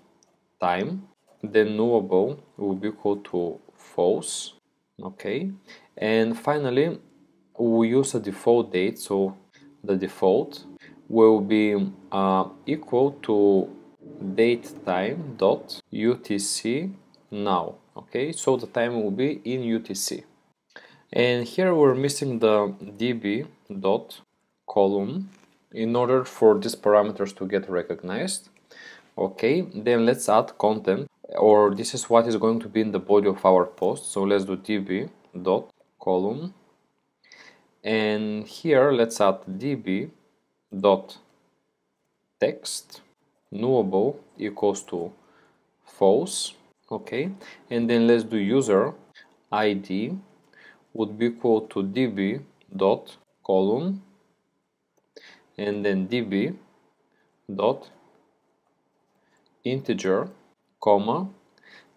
time, then nullable will be equal to false. Okay, and finally we use a default date, so the default will be equal to date time dot UTC now. Okay, so the time will be in UTC, and here we're missing the db dot column in order for these parameters to get recognized. Okay, then let's add content, or this is what is going to be in the body of our post. So let's do db dot column, and here let's add db dot text nullable equals to false. Okay, and then let's do user id would be equal to db dot column, and then db dot integer comma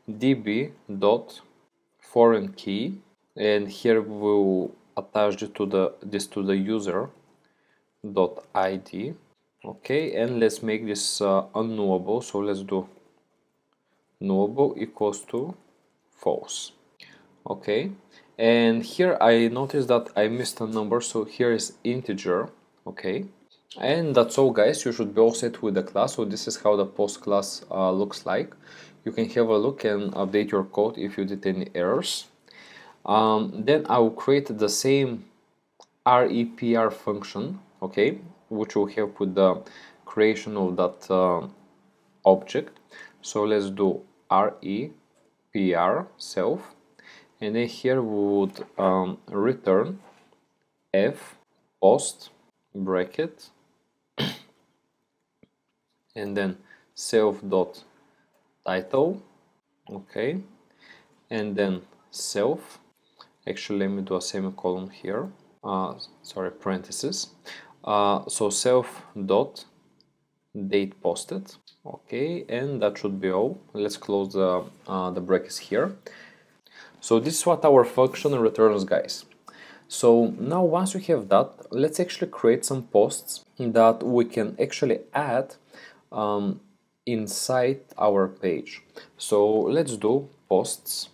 db dot foreign key, and here we'll attach it to the user dot id. Okay, and let's make this unknowable, so let's do nullable equals to false. Okay, and here I noticed that I missed a number, so here is integer. Okay, and that's all, guys. You should be all set with the class. So this is how the post class looks like. You can have a look and update your code if you did any errors. Then I will create the same repr function, okay, which will help with the creation of that object. So let's do repr self, and then here we would return f post bracket and then self dot title. Okay, and then self, actually let me do a semicolon here, sorry, parenthesis. So self dot date posted. Okay, and that should be all. Let's close the brackets here. So this is what our function returns, guys. So now once you have that, let's actually create some posts that we can actually add inside our page. So let's do posts,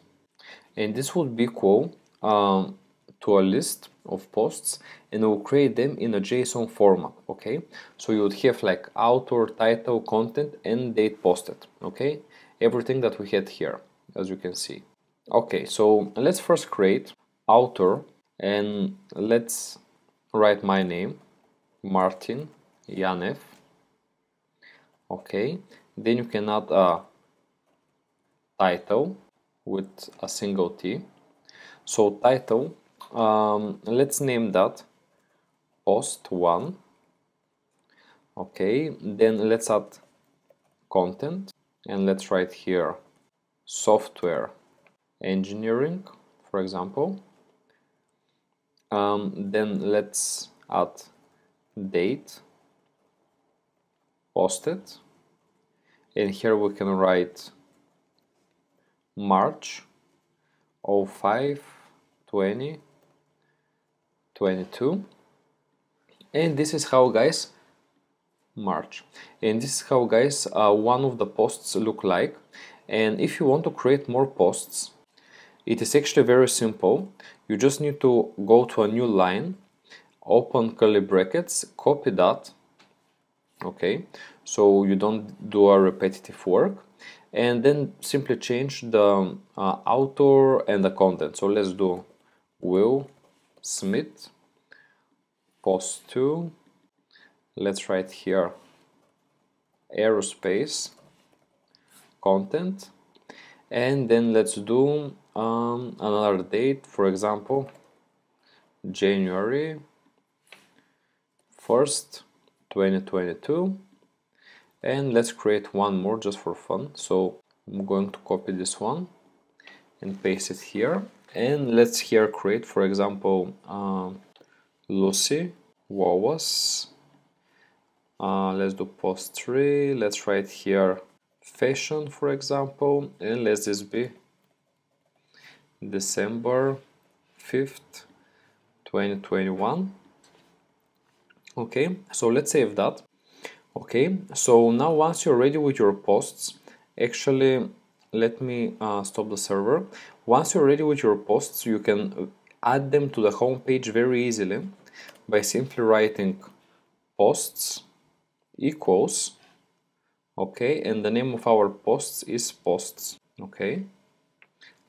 and this would be equal to a list of posts, and we'll create them in a JSON format. Okay, so you would have like author, title, content, and date posted. Okay, everything that we had here, as you can see. Okay, so let's first create author, and let's write my name, Martin Yanev. Okay, then you can add a title with a single T. So title, let's name that post 1. Okay, then let's add content, and let's write here software engineering, for example. Then let's add date posted, and here we can write March 05 2022, and this is how, guys, March, and this is how, guys, one of the posts look like. And if you want to create more posts, it is actually very simple. You just need to go to a new line, open curly brackets, copy that. Okay, so you don't do a repetitive work, and then simply change the author and the content. So let's do Will Smith post 2. Let's write here aerospace content, and then let's do another date, for example January 1st 2022, and let's create one more just for fun. So I'm going to copy this one and paste it here, and let's here create, for example, Lucy Wawas. Let's do post 3. Let's write here fashion, for example, and let this be December 5th 2021. Okay, so let's save that. Okay, so now once you're ready with your posts, actually let me stop the server. Once you're ready with your posts, you can add them to the home page very easily by simply writing posts equals, okay, and the name of our posts is posts. Okay,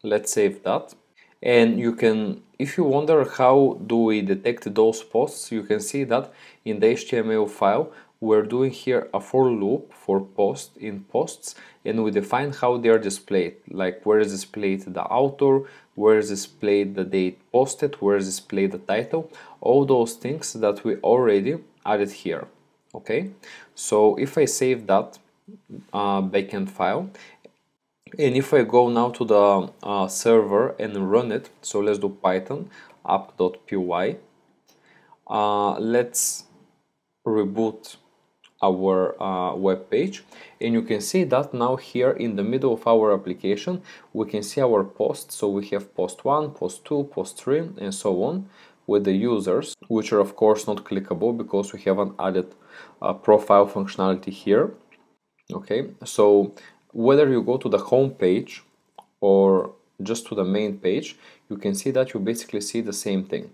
let's save that. And you can, if you wonder how do we detect those posts, you can see that in the HTML file we're doing here a for loop for post in posts, and we define how they are displayed, like where is displayed the author, where is displayed the date posted, where is displayed the title, all those things that we already added here. Okay, so if I save that backend file, and if I go now to the server and run it, so let's do Python app.py. Let's reboot our web page, and you can see that now here in the middle of our application we can see our posts. So we have post 1, post 2, post 3, and so on, with the users, which are of course not clickable because we haven't added profile functionality here. Okay, so whether you go to the home page or just to the main page, you can see that you basically see the same thing.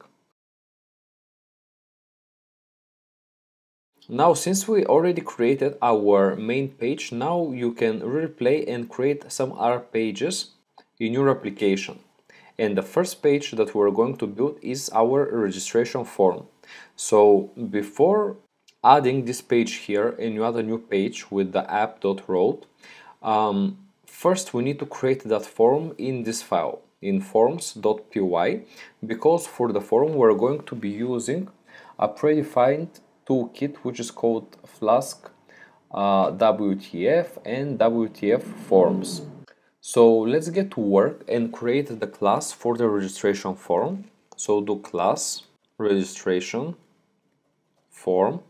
Now, since we already created our main page, now you can replay and create some other pages in your application. And the first page that we're going to build is our registration form. So before adding this page here, and you add a new page with the app.road, first we need to create that form in this file, in forms.py, because for the form we're going to be using a predefined toolkit which is called Flask WTF and WTF forms. So let's get to work and create the class for the registration form. So do class registration form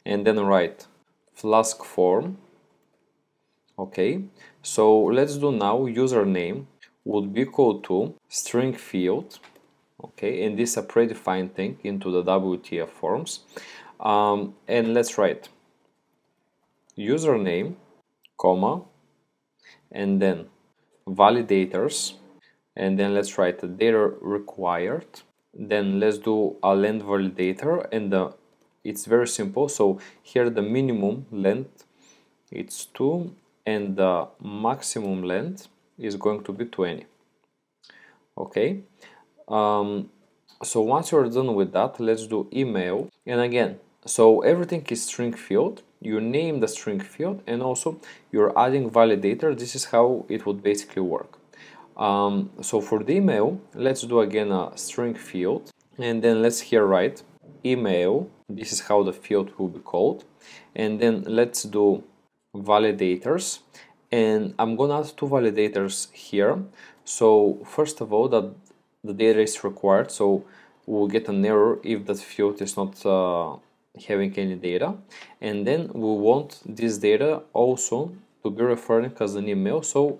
and then write Flask form. Okay, so let's do now username would be equal to string field. Okay, and this is a predefined thing into the WTF forms, and let's write username, comma, and then validators, and then let's write the data required. Then let's do a length validator, and it's very simple. So here the minimum length it's 2, and the maximum length is going to be 20. Okay. So once you're done with that, let's do email, and again, so everything is string field. You name the string field, and also you're adding validator. This is how it would basically work. So for the email, let's do again a string field, and then let's here write email. This is how the field will be called, and then let's do validators, and I'm gonna add 2 validators here. So first of all, that the data is required, so we'll get an error if that field is not having any data, and then we want this data also to be referring as an email, so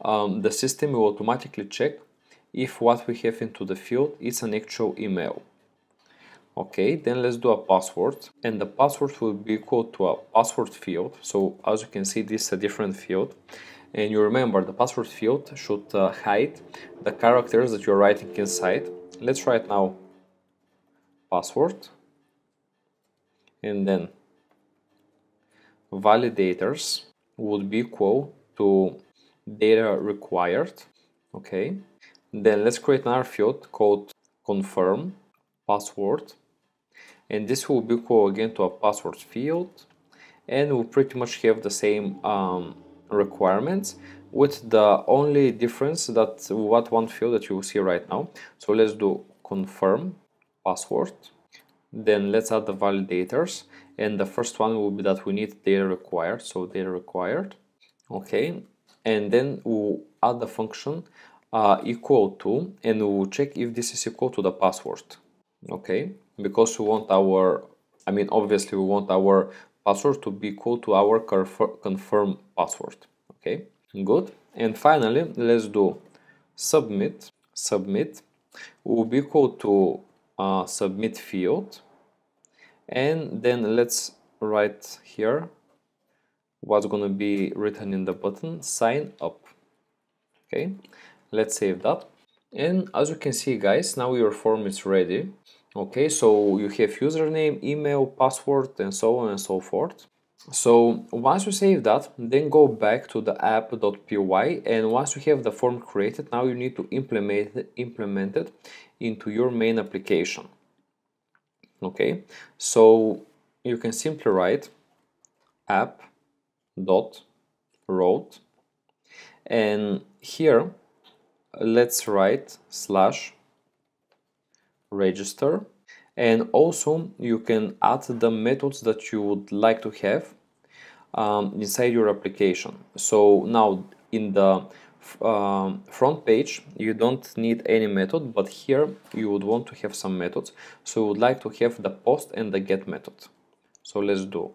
the system will automatically check if what we have into the field is an actual email. Okay, then let's do a password, and the password will be equal to a password field. So as you can see, this is a different field, and you remember the password field should hide the characters that you're writing inside. Let's write now password, and then validators would be equal to data required. Okay, then let's create another field called confirm password, and this will be equal again to a password field, and we'll pretty much have the same requirements, with the only difference that what one field that you will see right now. So let's do confirm password, then let's add the validators, and the first one will be that we need data required, so data required. Okay, and then we'll add the function equal to, and we'll check if this is equal to the password. Okay, because we want our, obviously we want our password to be equal to our confirm password. Okay, good. And finally, let's do submit. Submit will be equal to submit field, and then let's write here what's going to be written in the button, sign up. Okay, let's save that, and as you can see, guys, now your form is ready. Okay, so you have username, email, password, and so on and so forth. So once you save that, then go back to the app.py, and once you have the form created, now you need to implement it into your main application. Okay, so you can simply write app.route, and here let's write /register, and also you can add the methods that you would like to have inside your application. So now in the front page you don't need any method, but here you would want to have some methods. So you would like to have the post and the get method. So let's do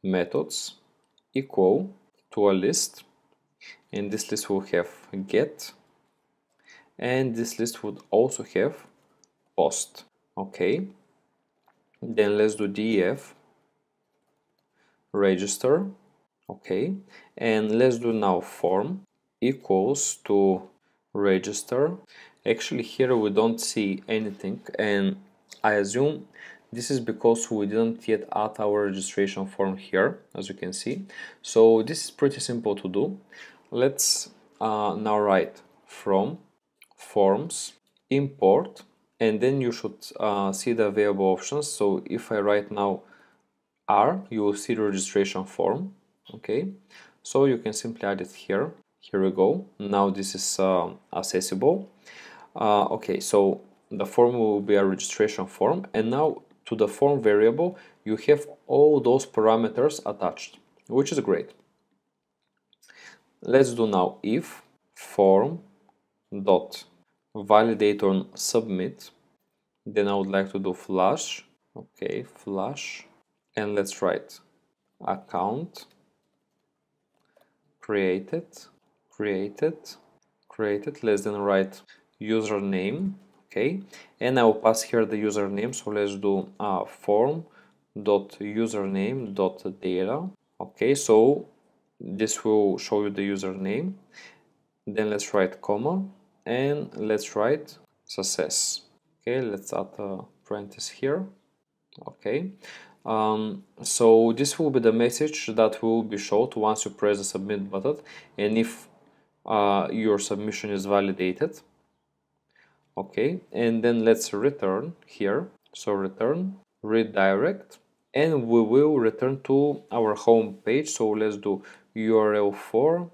methods equal to a list, and this list will have get, and this list would also have post. Okay, then let's do def register. Okay, and let's do now form equals to register. Actually here we don't see anything, and I assume this is because we didn't yet add our registration form here, as you can see. So this is pretty simple to do. Let's now write from forms import, and then you should see the available options. So if I write now R, you will see the registration form. Okay, so you can simply add it here. Here we go. Now this is accessible. Okay, so the form will be a registration form, and now to the form variable you have all those parameters attached, which is great. Let's do now if form dot validate on submit. Then I would like to do flash. Okay, flash, and let's write account created. Let's then write username. Okay, and I will pass here the username. So let's do form dot username dot data. Okay, so this will show you the username. Then let's write comma, and let's write success. Okay, let's add a parenthesis here. Okay, so this will be the message that will be showed once you press the submit button, and if your submission is validated. Okay, and then let's return here. So return redirect, and we will return to our home page. So let's do URL for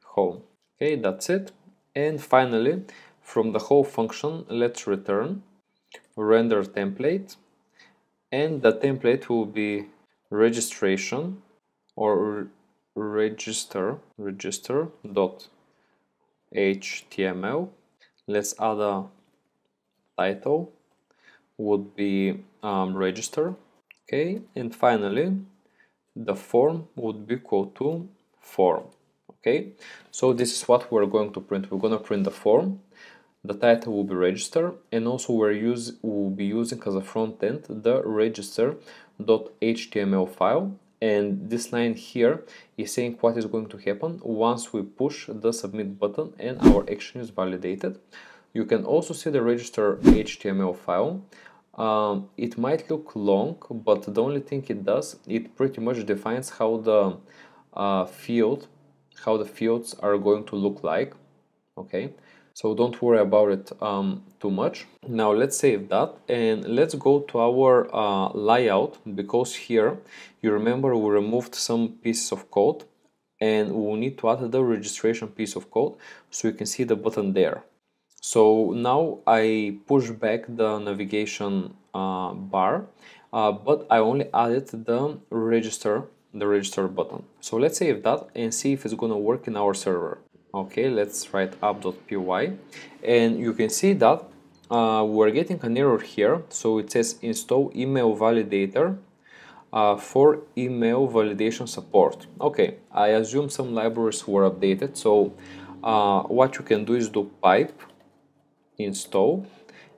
home. Okay, that's it. And finally, from the whole function, let's return render template, and the template will be registration or register.html. Let's add a title, would be register. Okay, and finally the form would be equal to form. Okay, so this is what we're going to print. We're going to print the form, the title will be register, and also we'll be using as a front end the register.html file. And this line here is saying what is going to happen once we push the submit button and our action is validated. You can also see the register HTML file. It might look long, but the only thing it does, it pretty much defines how the fields are going to look like. Okay, so don't worry about it too much. Now let's save that, and let's go to our layout, because here you remember we removed some pieces of code, and we need to add the registration piece of code so you can see the button there. So now I push back the navigation bar, but I only added the register button. So let's save that and see if it's gonna work in our server. Okay, let's write app.py, and you can see that we're getting an error here. So it says install email validator for email validation support. Okay, I assume some libraries were updated. So what you can do is do pipe install,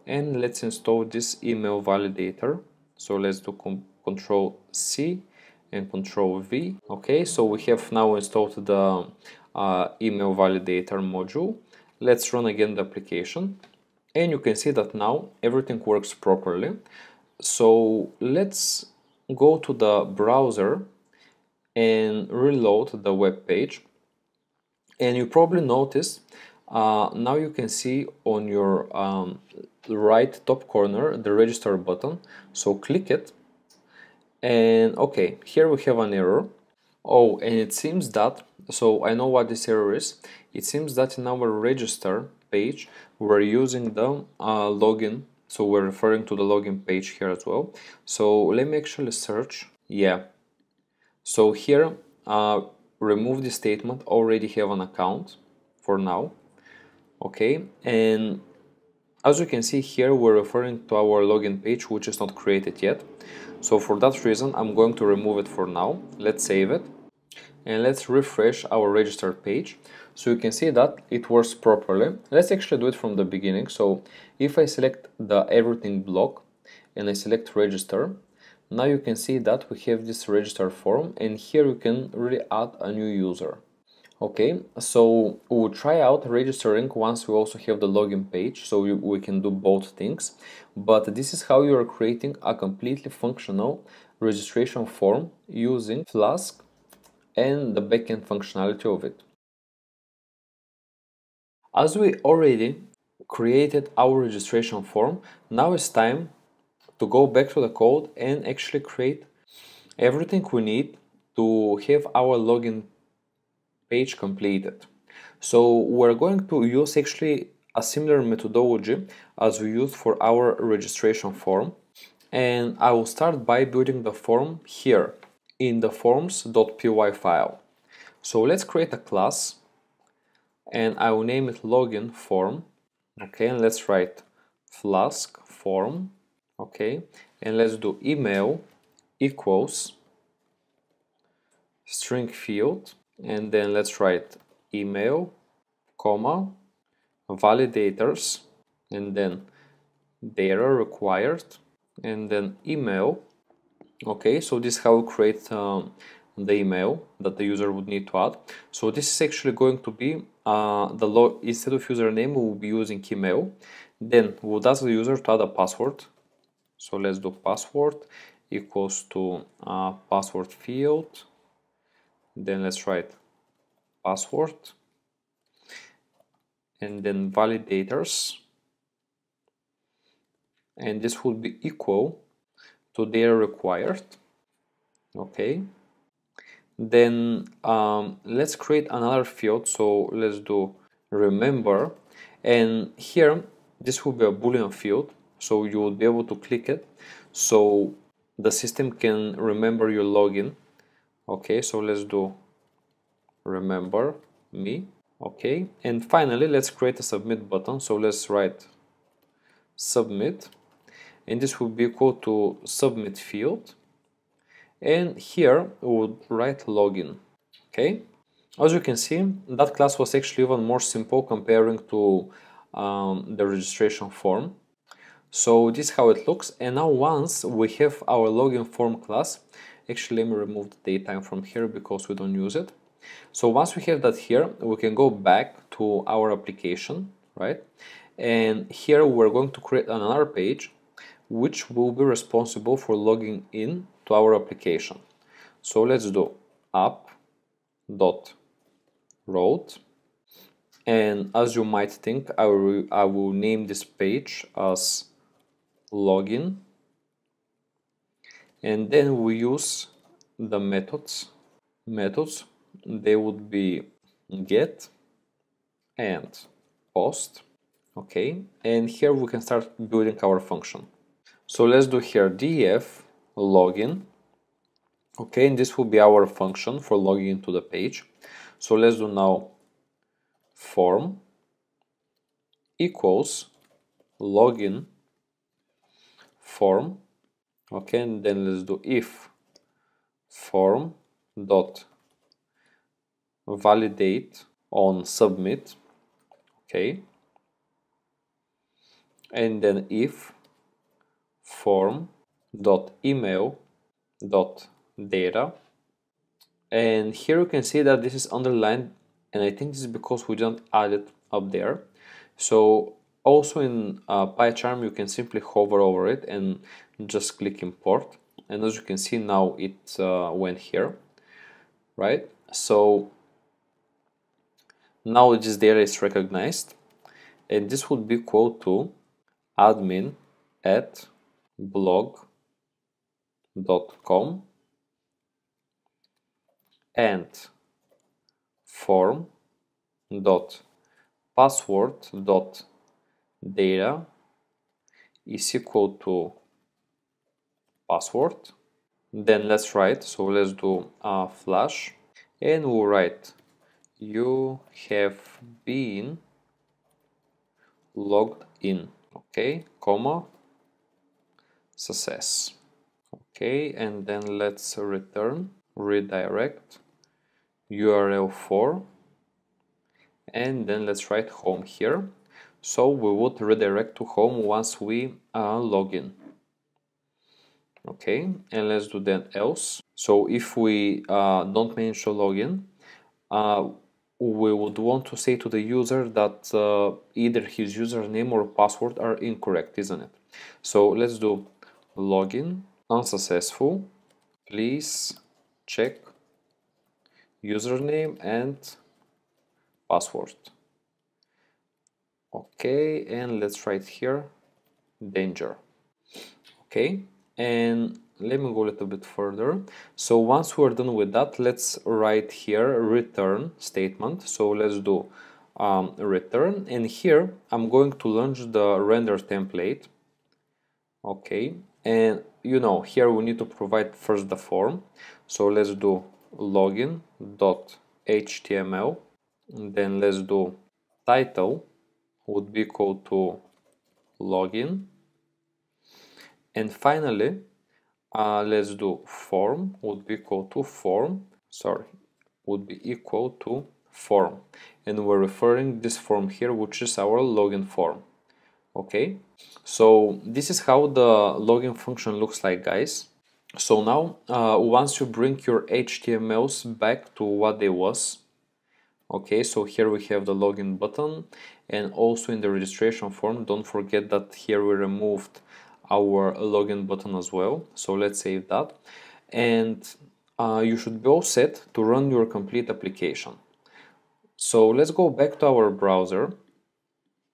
and let's install this email validator. So let's do Control C and Control V. Okay, so we have now installed the email validator module. Let's run again the application, and you can see that now everything works properly. So let's go to the browser and reload the web page, and you probably notice now you can see on your right top corner the register button. So click it, And okay, here we have an error. Oh, and it seems that, so I know what this error is. It seems that in our register page, we're using the login. So we're referring to the login page here as well. So let me actually search. Yeah. So here, remove the statement, already have an account for now. Okay. And as you can see here, we're referring to our login page, which is not created yet. So for that reason, I'm going to remove it for now. Let's save it. And let's refresh our register page. So you can see that it works properly. Let's actually do it from the beginning. So if I select the everything block and I select register, now you can see that we have this register form, and here you can really add a new user. Okay, so we'll try out registering once we also have the login page, so we can do both things. But this is how you are creating a completely functional registration form using Flask and the backend functionality of it. As we already created our registration form, now it's time to go back to the code and actually create everything we need to have our login page completed. So we're going to use actually a similar methodology as we used for our registration form, and I will start by building the form here in the forms.py file. So let's create a class and I will name it login form. Okay, and let's write flask form. Okay, and let's do email equals string field, and then let's write email, comma, validators, and then data required, and then email. Okay, so this is how we create the email that the user would need to add. So this is actually going to be instead of username, we will be using email. Then we'll ask the user to add a password. So let's do password equals to password field. Then let's write password, and then validators, and this would be equal to their required. Okay, then let's create another field. So let's do remember, and here this will be a boolean field, so you will be able to click it so the system can remember your login. Okay, so let's do remember me. Okay, and finally let's create a submit button. So let's write submit, and this will be equal to submit field, and here we would write login. Okay, as you can see, that class was actually even more simple comparing to the registration form. So this is how it looks. And now once we have our login form class, actually let me remove the datetime from here because we don't use it. So once we have that here, we can go back to our application, right? And here we're going to create another page which will be responsible for logging in to our application. So let's do app.route, and as you might think, I will name this page as login, and then we use the methods. They would be get and post. Okay, and here we can start building our function. So let's do here def login. Okay, and this will be our function for logging into the page. So let's do now form equals login form. Okay, and then let's do if form dot validate on submit. Okay, and then if form dot email dot data, and here you can see that this is underlined, and I think this is because we didn't add it up there. So also in PyCharm you can simply hover over it and just click import, and as you can see now it went here, right? So now this data is recognized, and this would be equal to admin at blog form.com and form.password.data is equal to password. Then let's write, so let's do flash, and we'll write you have been logged in, okay, comma, success. Okay, and then let's return redirect URL4, and then let's write home here. So we would redirect to home once we log in. Okay, and let's do then else. So if we don't manage to log in, we would want to say to the user that either his username or password are incorrect, isn't it? So let's do login unsuccessful, please check username and password. Okay, and let's write here danger. Okay, and let me go a little bit further. So once we're done with that, let's write here return statement. So let's do return, and here I'm going to launch the render template. Okay, and you know, here we need to provide first the form. So let's do login.html, and then let's do title would be equal to login, and finally let's do form would be equal to form, and we're referring this form here, which is our login form. Okay, so this is how the login function looks like, guys. So now once you bring your HTMLs back to what they was, okay, so here we have the login button, and also in the registration form, don't forget that here we removed our login button as well. So let's save that, and you should be all set to run your complete application. So let's go back to our browser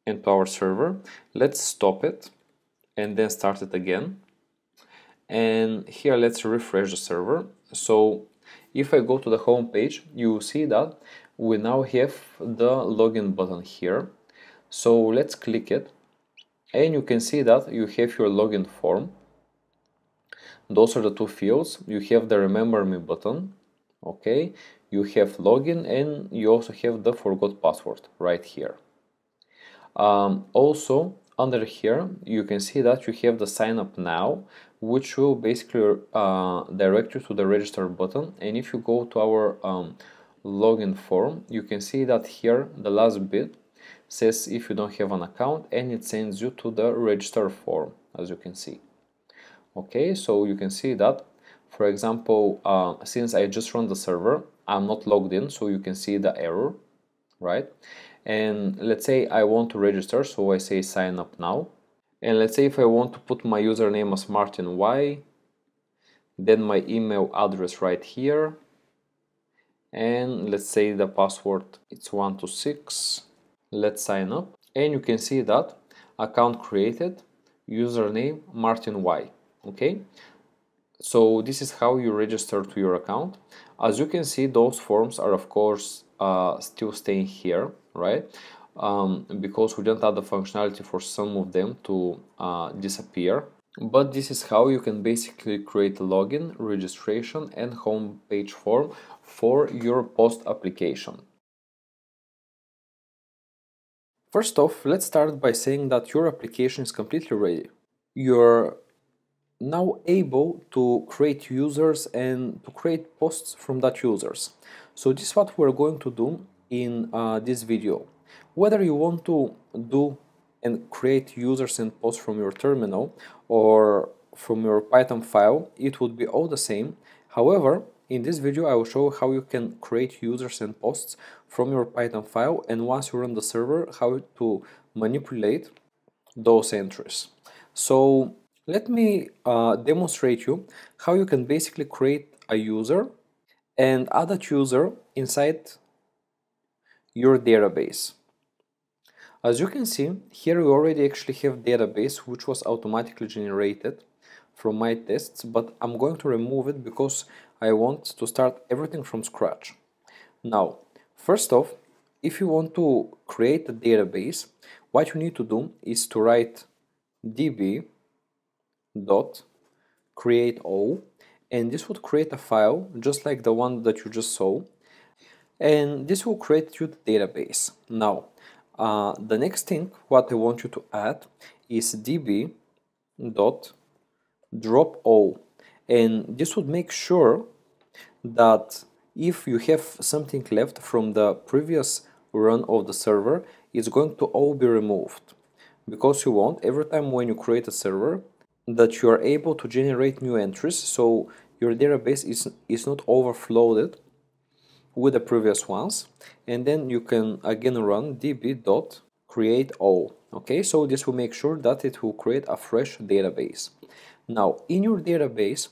and to our server. Let's stop it and then start it again, and here let's refresh the server. So if I go to the home page, you will see that we now have the login button here. So let's click it, and you can see that you have your login form. Those are the two fields. You have the remember me button, okay, you have login, and you also have the forgot password right here. Also under here you can see that you have the sign up now, which will basically direct you to the register button. And if you go to our login form, you can see that here the last bit says if you don't have an account, and it sends you to the register form, as you can see. Okay, so you can see that, for example, since I just run the server, I'm not logged in, so you can see the error, right? And let's say I want to register, so I say sign up now. And let's say if I want to put my username as Martin Y, then my email address right here, and let's say the password it's 126. Let's sign up, and you can see that account created, username Martin Y. Okay, so this is how you register to your account. As you can see, those forms are of course still staying here, right? Because we don't have the functionality for some of them to disappear. But this is how you can basically create a login, registration, and home page form for your post application. First off, let's start by saying that your application is completely ready. You're now able to create users and to create posts from that users. So this is what we're going to do in this video. Whether you want to do and create users and posts from your terminal or from your Python file, it would be all the same. However, in this video I will show how you can create users and posts from your Python file, and once you run the server, how to manipulate those entries. So let me demonstrate you how you can basically create a user and add that user inside your database. As you can see, here we already actually have database which was automatically generated from my tests, but I'm going to remove it because I want to start everything from scratch. Now, first off, if you want to create a database, what you need to do is to write db.createO, and this would create a file just like the one that you just saw, and this will create you the database. Now, the next thing what I want you to add is db.dropo, and this would make sure that if you have something left from the previous run of the server, it's going to all be removed, because you want every time when you create a server that you are able to generate new entries, so your database is not overflowed with the previous ones, and then you can again run db.createO. Okay, so this will make sure that it will create a fresh database. Now, in your database,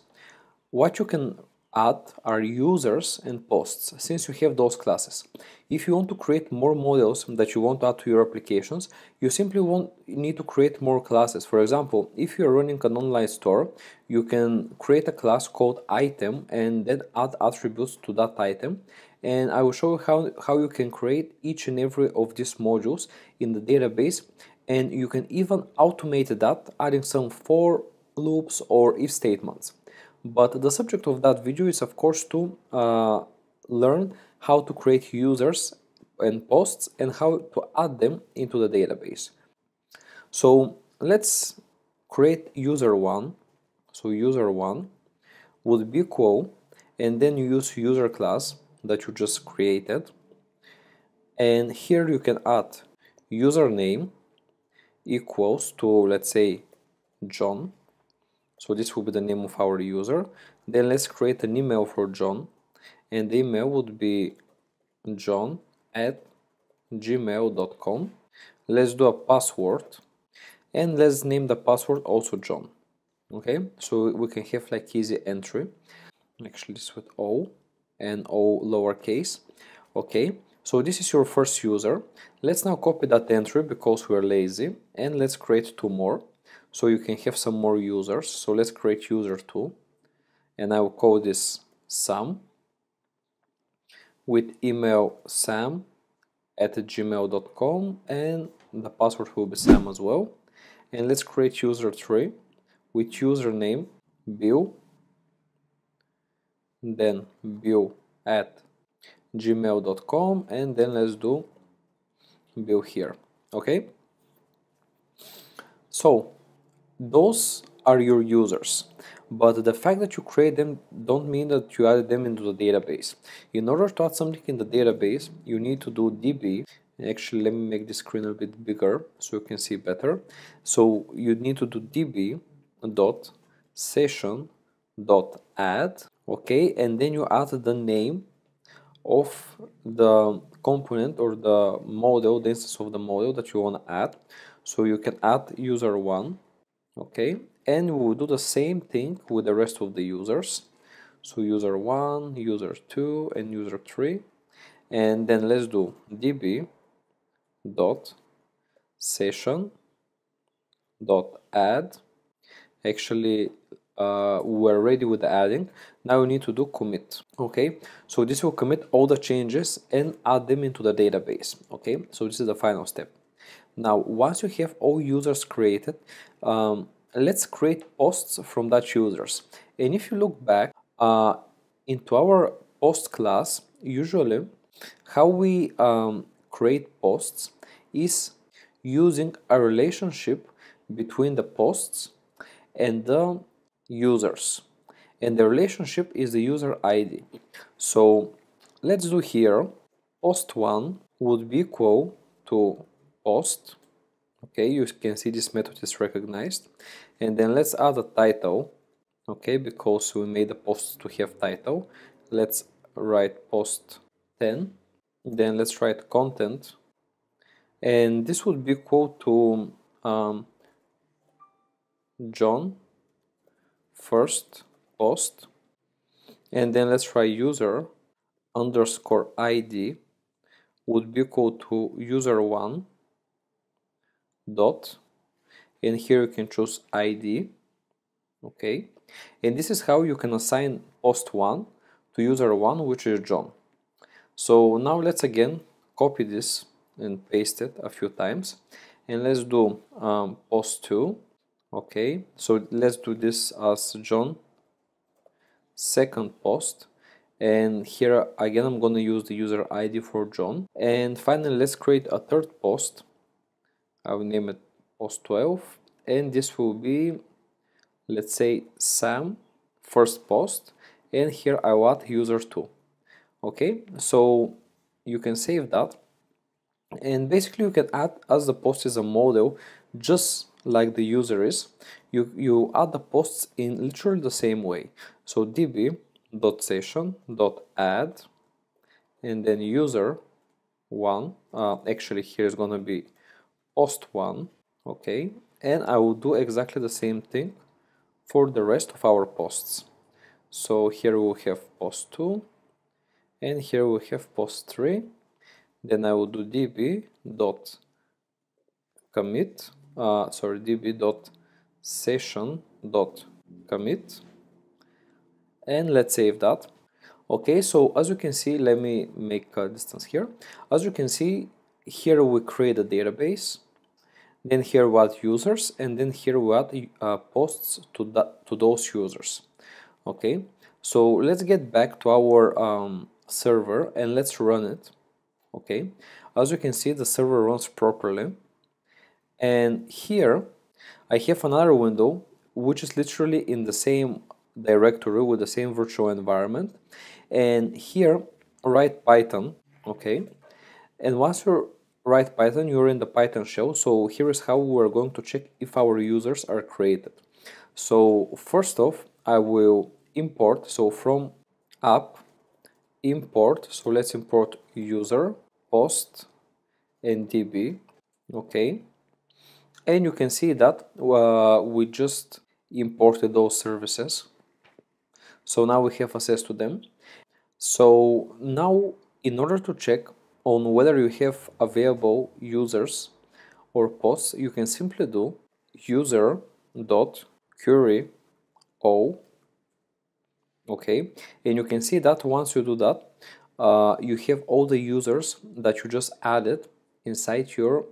what you can add are users and posts, since you have those classes. If you want to create more models that you want to add to your applications, you simply need to create more classes. For example, if you're running an online store, you can create a class called item and then add attributes to that item. And I will show you how you can create each and every of these modules in the database, and you can even automate that, adding some for loops or if statements. But the subject of that video is, of course, to learn how to create users and posts and how to add them into the database. So let's create user 1. So user 1 would be equal, and then you use user class that you just created. And here you can add username equals to, let's say, John. So this will be the name of our user. Then let's create an email for John, and the email would be john@gmail.com. Let's do a password, and let's name the password also John. Okay, so we can have like easy entry. Actually, this with O and O lowercase. Okay, so this is your first user. Let's now copy that entry because we're lazy, and let's create two more, so you can have some more users. So let's create user 2, and I will call this Sam, with email sam@gmail.com, and the password will be Sam as well. And let's create user 3 with username Bill, then bill@gmail.com, and then let's do Bill here. Okay, so those are your users, but the fact that you create them don't mean that you added them into the database. In order to add something in the database, you need to do db. Actually, let me make this screen a bit bigger so you can see better. So you need to do db.session.add, okay, and then you add the name of the component or the model, the instance of the model that you want to add. So you can add user 1, okay, and we will do the same thing with the rest of the users. So user 1, user 2, and user 3, and then let's do db.session.add. Actually, we're ready with the adding. Now we need to do commit. Okay, so this will commit all the changes and add them into the database. Okay, so this is the final step. Now, once you have all users created, let's create posts from that users. And if you look back into our post class, usually how we create posts is using a relationship between the posts and the users, and the relationship is the user ID. So let's do here post1 would be equal to post. Okay, you can see this method is recognized, and then let's add a title. Okay, because we made the post to have title, let's write post 10. Then let's write content, and this would be equal to John first post, and then let's try user underscore ID would be equal to user 1 dot, and here you can choose ID. Okay, and this is how you can assign post 1 to user 1, which is John. So now let's again copy this and paste it a few times, and let's do post 2. Okay, so let's do this as John second post, and here again I'm gonna use the user ID for John. And finally, let's create a third post. I will name it post 12, and this will be, let's say, Sam first post, and here I will add user 2. Okay, so you can save that, and basically you can add, as the post is a model just like the user is, you add the posts in literally the same way. So db.session.add, and then user 1, actually here is gonna be post 1. Okay, and I will do exactly the same thing for the rest of our posts. So here we'll have post 2, and here we have post 3. Then I will do db.session.commit, and let's save that. Okay, so as you can see, let me make a distance here. As you can see, here we create a database, then here we add users, and then here we add posts to those users. Okay, so let's get back to our server and let's run it. Okay, as you can see, the server runs properly, and here I have another window which is literally in the same directory with the same virtual environment, and here write Python. Okay, and once you write Python, you're in the Python shell. So here is how we're going to check if our users are created. So first off, I will import, so from app import, so let's import user, post, and db. Okay, and you can see that we just imported those services, so now we have access to them. So now, in order to check on whether you have available users or posts, you can simply do user.query all. Okay, and you can see that once you do that, you have all the users that you just added inside your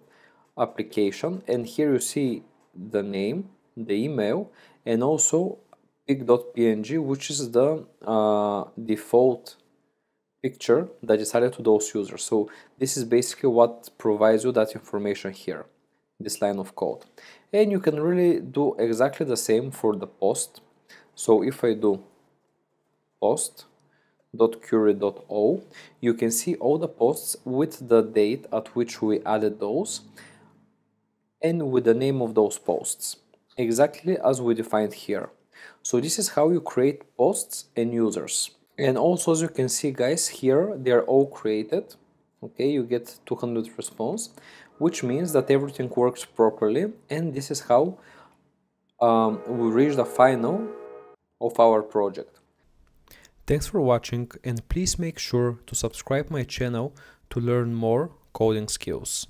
application, and here you see the name, the email, and also pic.png, which is the default picture that is added to those users. So this is basically what provides you that information here, this line of code. And you can really do exactly the same for the post. So if I do post.query.all, you can see all the posts with the date at which we added those and with the name of those posts, exactly as we defined here. So this is how you create posts and users. And also, as you can see, guys, here they are all created. Okay, you get 200 response, which means that everything works properly, and this is how we reach the final of our project. Thanks for watching, and please make sure to subscribe my channel to learn more coding skills.